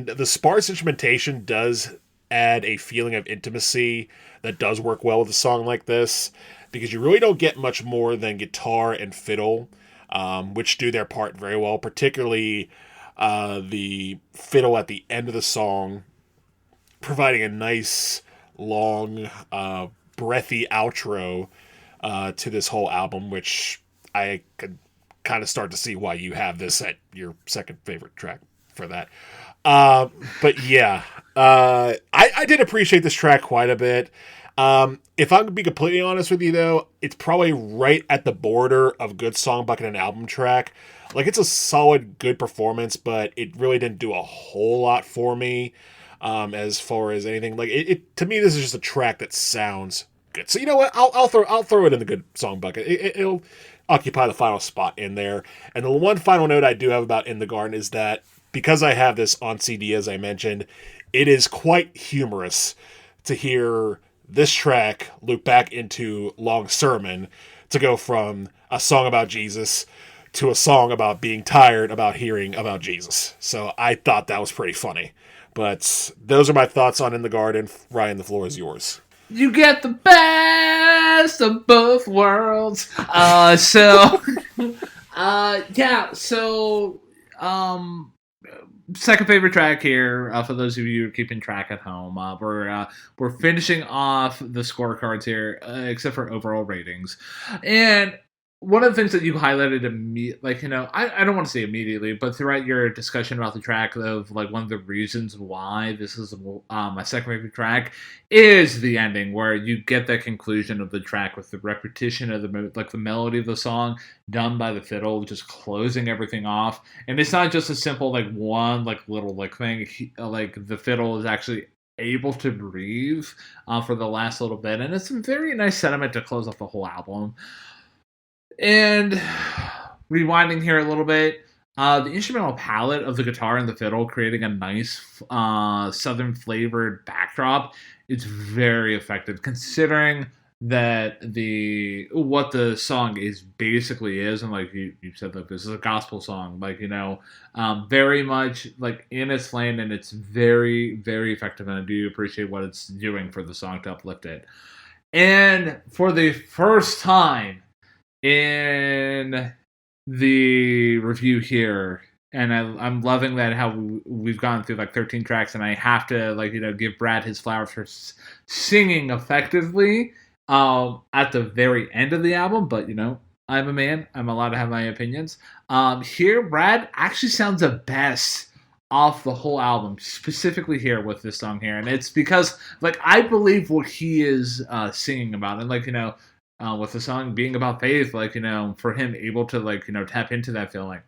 the sparse instrumentation does add a feeling of intimacy that does work well with a song like this, because you really don't get much more than guitar and fiddle, which do their part very well, particularly the fiddle at the end of the song, providing a nice, long, breathy outro to this whole album, which I could kind of start to see why you have this at your second favorite track for that. But yeah, I did appreciate this track quite a bit. If I'm going to be completely honest with you, though, it's probably right at the border of good song bucket and album track. Like, it's a solid, good performance, but it really didn't do a whole lot for me as far as anything. Like, it to me, this is just a track that sounds good. So you know what? I'll throw it in the good song bucket. It'll occupy the final spot in there. And the one final note I do have about In the Garden is that because I have this on CD, as I mentioned, it is quite humorous to hear this track loop back into Long Sermon to go from a song about Jesus to a song about being tired about hearing about Jesus. So I thought that was pretty funny. But those are my thoughts on In the Garden. Ryan, the floor is yours. You get the best of both worlds. Yeah, so second favorite track here, for those of you who are keeping track at home. We're finishing off the scorecards here, except for overall ratings. And one of the things that you highlighted I don't want to say immediately, but throughout your discussion about the track, of like one of the reasons why this is my second favorite track is the ending, where you get that conclusion of the track with the repetition of the melody of the song done by the fiddle, just closing everything off. And it's not just a simple one little thing. Like the fiddle is actually able to breathe for the last little bit, and it's a very nice sentiment to close off the whole album. And rewinding here a little bit, the instrumental palette of the guitar and the fiddle creating a nice southern flavored backdrop. It's very effective considering that what the song is basically is, and like you said, like this is a gospel song, like very much like in its lane, and it's very very effective, and I do appreciate what it's doing for the song to uplift it. And for the first time in the review here, and I'm loving that how we've gone through like 13 tracks, and I have to like give Brad his flowers for singing effectively at the very end of the album. But I'm a man; I'm allowed to have my opinions. Here, Brad actually sounds the best off the whole album, specifically here with this song here, and it's because like I believe what he is singing about, and like with the song being about faith, like for him able to like tap into that feeling.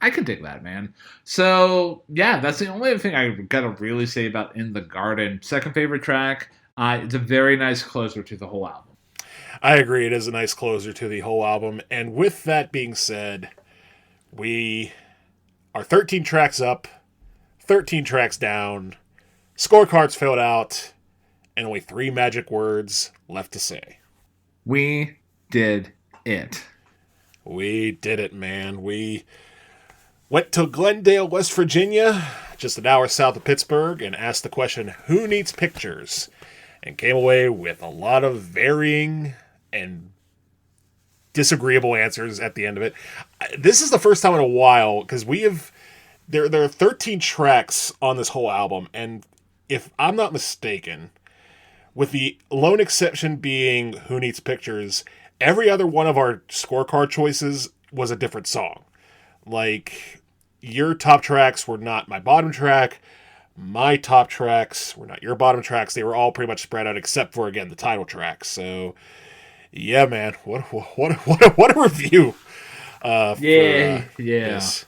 I could dig that, man. So yeah, that's the only thing I gotta really say about In the Garden. Second favorite track. It's a very nice closer to the whole album. I agree. It is a nice closer to the whole album. And with that being said, we are 13 tracks up, 13 tracks down, scorecards filled out, and only 3 magic words left to say. We did it. We did it, man. We went to Glendale, West Virginia, just an hour south of Pittsburgh, and asked the question, who needs pictures? And came away with a lot of varying and disagreeable answers at the end of it. This is the first time in a while, because there are 13 tracks on this whole album, and if I'm not mistaken, with the lone exception being Who Needs Pictures, every other one of our scorecard choices was a different song. Like, your top tracks were not my bottom track. My top tracks were not your bottom tracks. They were all pretty much spread out, except for, again, the title track. So, yeah, man, what a review. Yeah. This.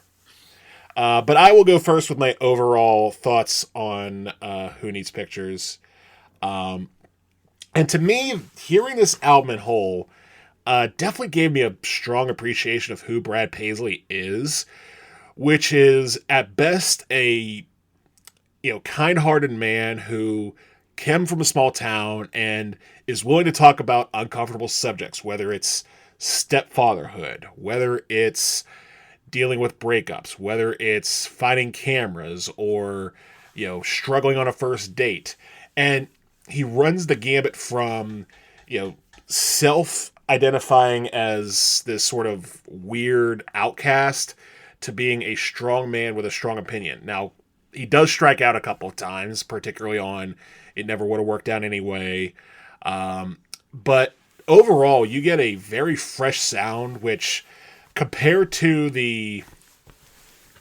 But I will go first with my overall thoughts on Who Needs Pictures. And to me, hearing this album in whole definitely gave me a strong appreciation of who Brad Paisley is, which is at best a kind-hearted man who came from a small town and is willing to talk about uncomfortable subjects, whether it's stepfatherhood, whether it's dealing with breakups, whether it's fighting cameras, or struggling on a first date. And he runs the gambit from self-identifying as this sort of weird outcast to being a strong man with a strong opinion. Now, he does strike out a couple of times, particularly on It Never Would Have Worked Out Anyway. But overall, you get a very fresh sound, which, compared to the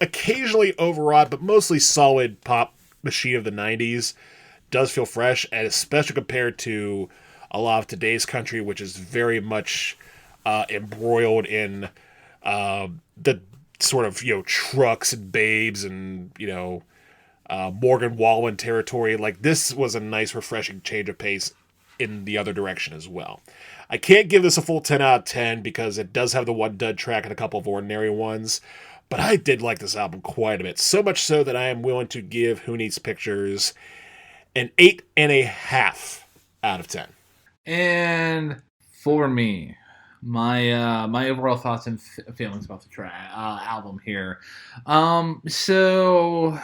occasionally overwrought but mostly solid pop machine of the 90s, does feel fresh, and especially compared to a lot of today's country, which is very much embroiled in the sort of trucks and babes and Morgan Wallen territory. Like, this was a nice, refreshing change of pace in the other direction as well. I can't give this a full 10 out of 10 because it does have the one dud track and a couple of ordinary ones, but I did like this album quite a bit. So much so that I am willing to give Who Needs Pictures an 8.5 out of 10. And for me, my overall thoughts and feelings about the album here. So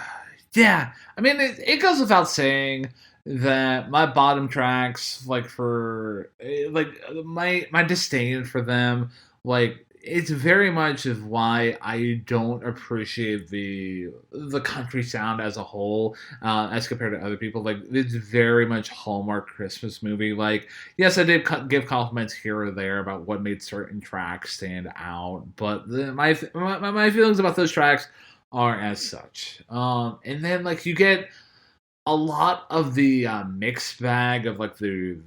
yeah, I mean, it goes without saying that my bottom tracks, like for like my disdain for them, like it's very much of why I don't appreciate the country sound as a whole, as compared to other people. Like, it's very much Hallmark Christmas movie. Like, yes, I did give compliments here or there about what made certain tracks stand out, but my feelings about those tracks are as such. And then like you get a lot of the mixed bag of like the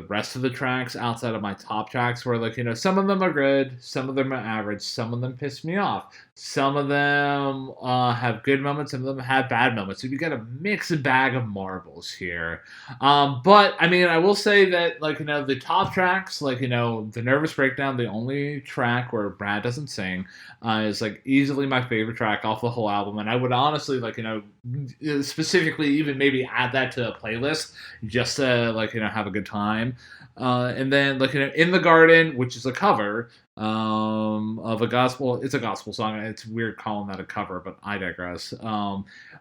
rest of the tracks outside of my top tracks, where like some of them are good, some of them are average, some of them piss me off, some of them have good moments, some of them have bad moments. So you get a mixed bag of marbles here. But I mean, I will say that like the top tracks, like the Nervous Breakdown, the only track where Brad doesn't sing, is like easily my favorite track off the whole album, and I would honestly like specifically even maybe add that to a playlist just to have a good time. And then In the Garden, which is a cover of a gospel. It's a gospel song. It's weird calling that a cover, but I digress.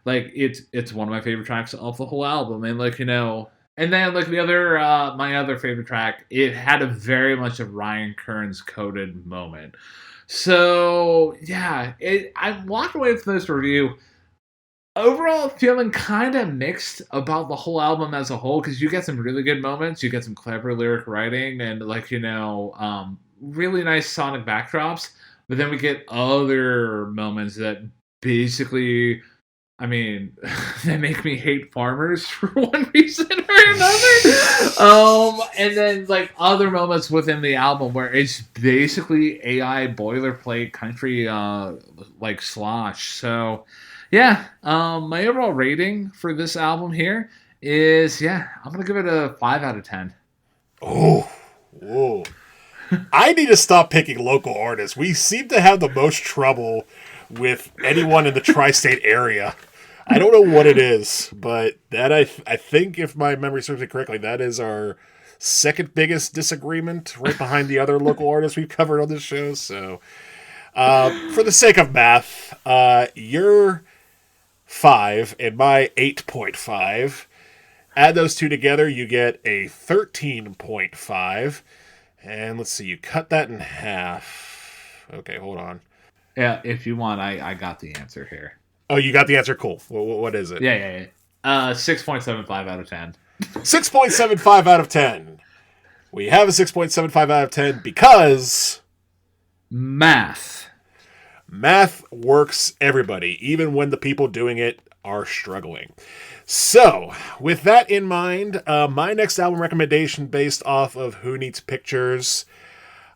It's one of my favorite tracks of the whole album, and and then the other my other favorite track, it had a very much of Ryan Kern's Coded moment. So yeah, I walked away from this review overall feeling kind of mixed about the whole album as a whole, because you get some really good moments, you get some clever lyric writing, and really nice sonic backdrops, but then we get other moments that basically, they make me hate farmers for one reason or another. And then other moments within the album where it's basically AI boilerplate country slosh. So yeah, my overall rating for this album here is, I'm gonna give it a 5 out of 10. Oh, whoa. I need to stop picking local artists. We seem to have the most trouble with anyone in the tri-state area. I don't know what it is, but that I think, if my memory serves me correctly, that is our second biggest disagreement, right behind the other local artists we've covered on this show. So, for the sake of math, you're 5 and my 8.5. Add those two together, you get a 13.5. And let's see, you cut that in half. Okay, hold on. Yeah, if you want, I got the answer here. Oh, you got the answer? Cool. What is it? Yeah. 6.75 out of 10. 6.75 out of 10. We have a 6.75 out of 10 because... Math. Math works everybody, even when the people doing it are struggling. So, with that in mind, my next album recommendation based off of Who Needs Pictures,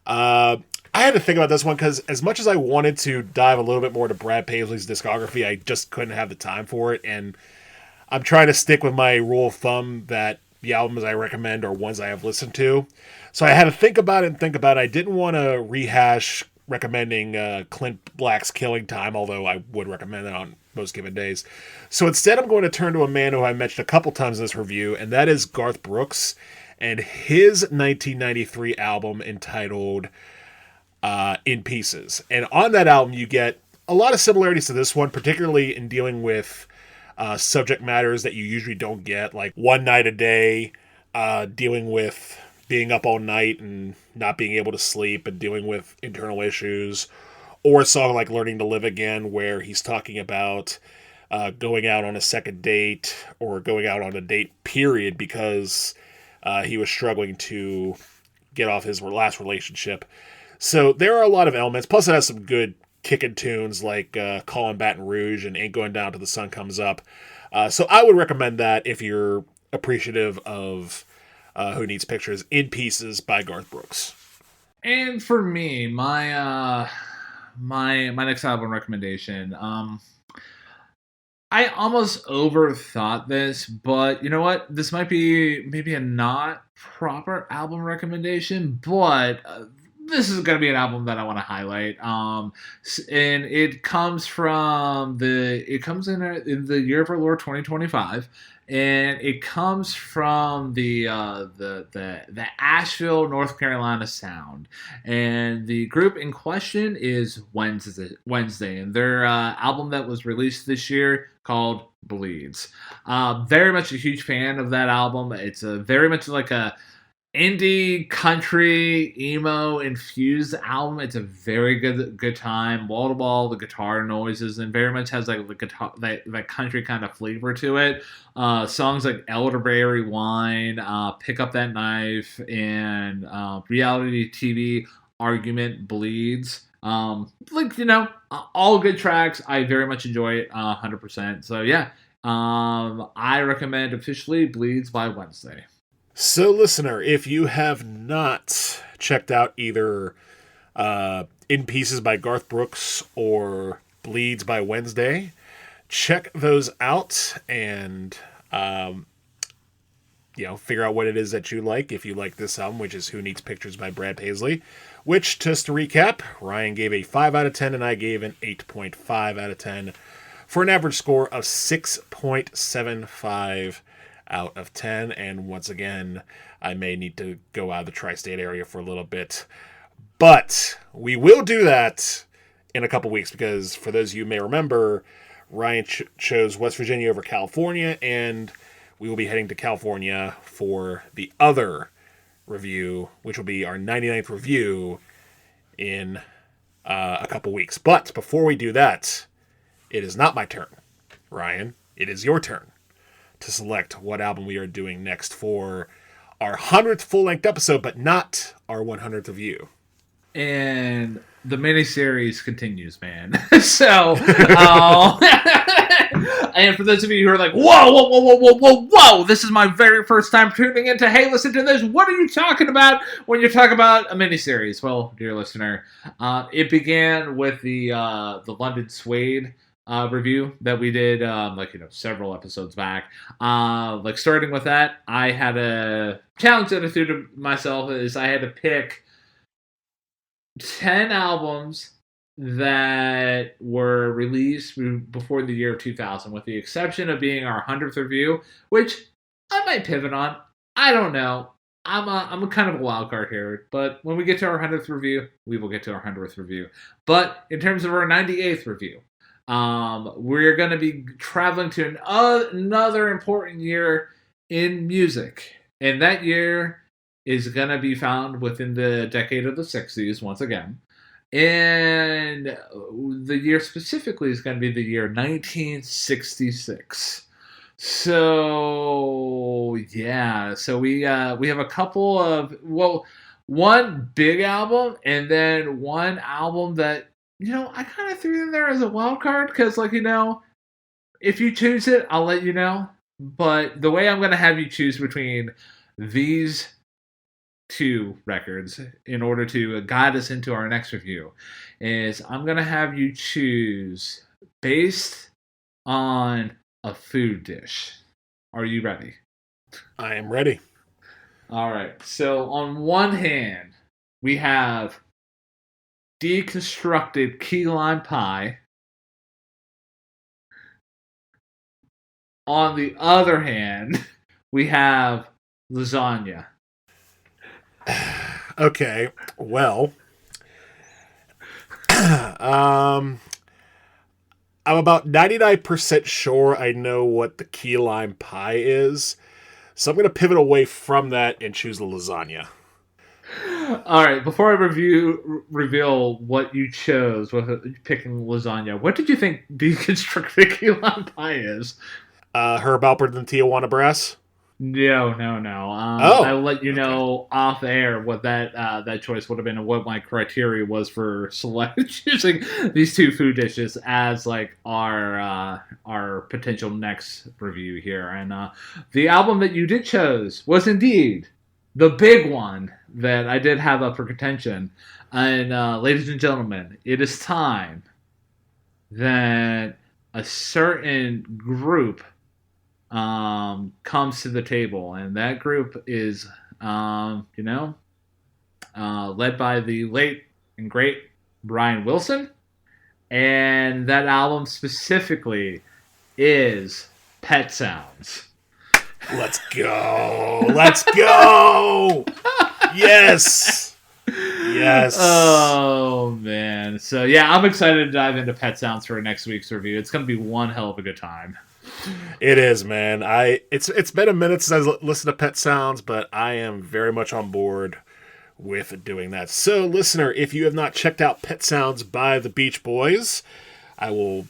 I had to think about this one because as much as I wanted to dive a little bit more to Brad Paisley's discography, I just couldn't have the time for it, and I'm trying to stick with my rule of thumb that the albums I recommend are ones I have listened to. So I had to think about it. I didn't want to rehash recommending Clint Black's Killing Time, although I would recommend it on most given days. So instead, I'm going to turn to a man who I mentioned a couple times in this review, and that is Garth Brooks and his 1993 album entitled In Pieces. And on that album, you get a lot of similarities to this one, particularly in dealing with subject matters that you usually don't get, like One Night a Day, dealing with being up all night and not being able to sleep and dealing with internal issues, or a song like Learning to Live Again, where he's talking about going out on a second date or going out on a date period because he was struggling to get off his last relationship. So there are a lot of elements. Plus it has some good kicking tunes like Callin' Baton Rouge and Ain't Going Down Till the Sun Comes Up. So I would recommend that if you're appreciative of Who Needs Pictures, In Pieces by Garth Brooks. And for me, my next album recommendation, I almost overthought this, but you know what? This might be maybe a not proper album recommendation, but this is going to be an album that I want to highlight. And it comes in the year of our Lord 2025. And it comes from the Asheville, North Carolina sound, and the group in question is Wednesday, and their album that was released this year called Bleeds. Very much a huge fan of that album. It's very much like a indie country emo infused album. It's a very good time, wall to wall, the guitar noises, and very much has like the guitar that country kind of flavor to it. Songs like Elderberry Wine, Pick Up That Knife, and Reality TV Argument Bleeds. All good tracks. I very much enjoy it 100%. So yeah, I recommend officially Bleeds by Wednesday. So, listener, if you have not checked out either In Pieces by Garth Brooks or Bleeds by Wednesday, check those out and figure out what it is that you like. If you like this album, which is Who Needs Pictures by Brad Paisley, which, just to recap, Ryan gave a 5 out of 10 and I gave an 8.5 out of 10 for an average score of 6.75 out of 10. And once again, I may need to go out of the tri-state area for a little bit. But we will do that in a couple weeks because, for those of you who may remember, Ryan chose West Virginia over California, and we will be heading to California for the other review, which will be our 99th review in a couple weeks. But before we do that, it is not my turn, Ryan. It is your turn to select what album we are doing next for our 100th full-length episode, but not our 100th review. And the miniseries continues, man. So, and for those of you who are like, whoa, this is my very first time tuning into Hey, Listen to This. What are you talking about when you talk about a miniseries? Well, dear listener, it began with the London Suede review that we did, several episodes back. Starting with that, I had a challenge that I threw to myself is I had to pick 10 albums that were released before the year 2000, with the exception of being our 100th review, which I might pivot on. I don't know. I'm a kind of a wild card here, but when we get to our 100th review, we will get to our 100th review. But in terms of our 98th review, we're going to be traveling to another important year in music, and that year is going to be found within the decade of the 60s once again. And the year specifically is going to be the year 1966. So, yeah. So we have a couple of, one big album and then one album that, I kind of threw in there as a wild card because, if you choose it, I'll let you know. But the way I'm going to have you choose between these two records in order to guide us into our next review is I'm going to have you choose based on a food dish. Are you ready? I am ready. All right. So on one hand, we have deconstructed key lime pie. On the other hand, we have lasagna. Okay, well, I'm about 99% sure I know what the key lime pie is, so I'm going to pivot away from that and choose the lasagna. All right, before I reveal what you chose with picking lasagna, what did you think deconstructed key lime pie is? Herb Alpert and Tijuana Brass? No. I'll let you know off air what that choice would have been and what my criteria was for choosing these two food dishes as our potential next review here. And the album that you did chose was indeed the big one that I did have up for contention. And ladies and gentlemen, it is time that a certain group comes to the table, and that group is, led by the late and great Brian Wilson, and that album specifically is Pet Sounds. Let's go! Yes! Oh, man. So, yeah, I'm excited to dive into Pet Sounds for next week's review. It's going to be one hell of a good time. It is, man. It's been a minute since I listened to Pet Sounds, but I am very much on board with doing that. So, listener, if you have not checked out Pet Sounds by the Beach Boys, I will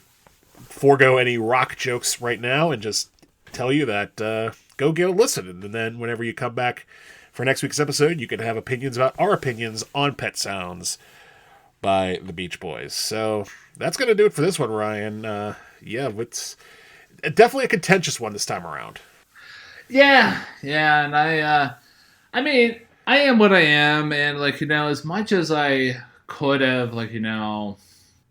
forego any rock jokes right now and just tell you that go get a listen. And then whenever you come back for next week's episode, you can have opinions about our opinions on Pet Sounds by the Beach Boys. So that's going to do it for this one, Ryan. It's definitely a contentious one this time around. Yeah, and I am what I am, and as much as I could have,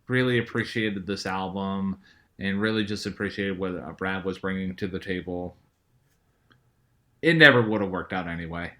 really appreciated this album and really just appreciated what Brad was bringing to the table, it never would have worked out anyway.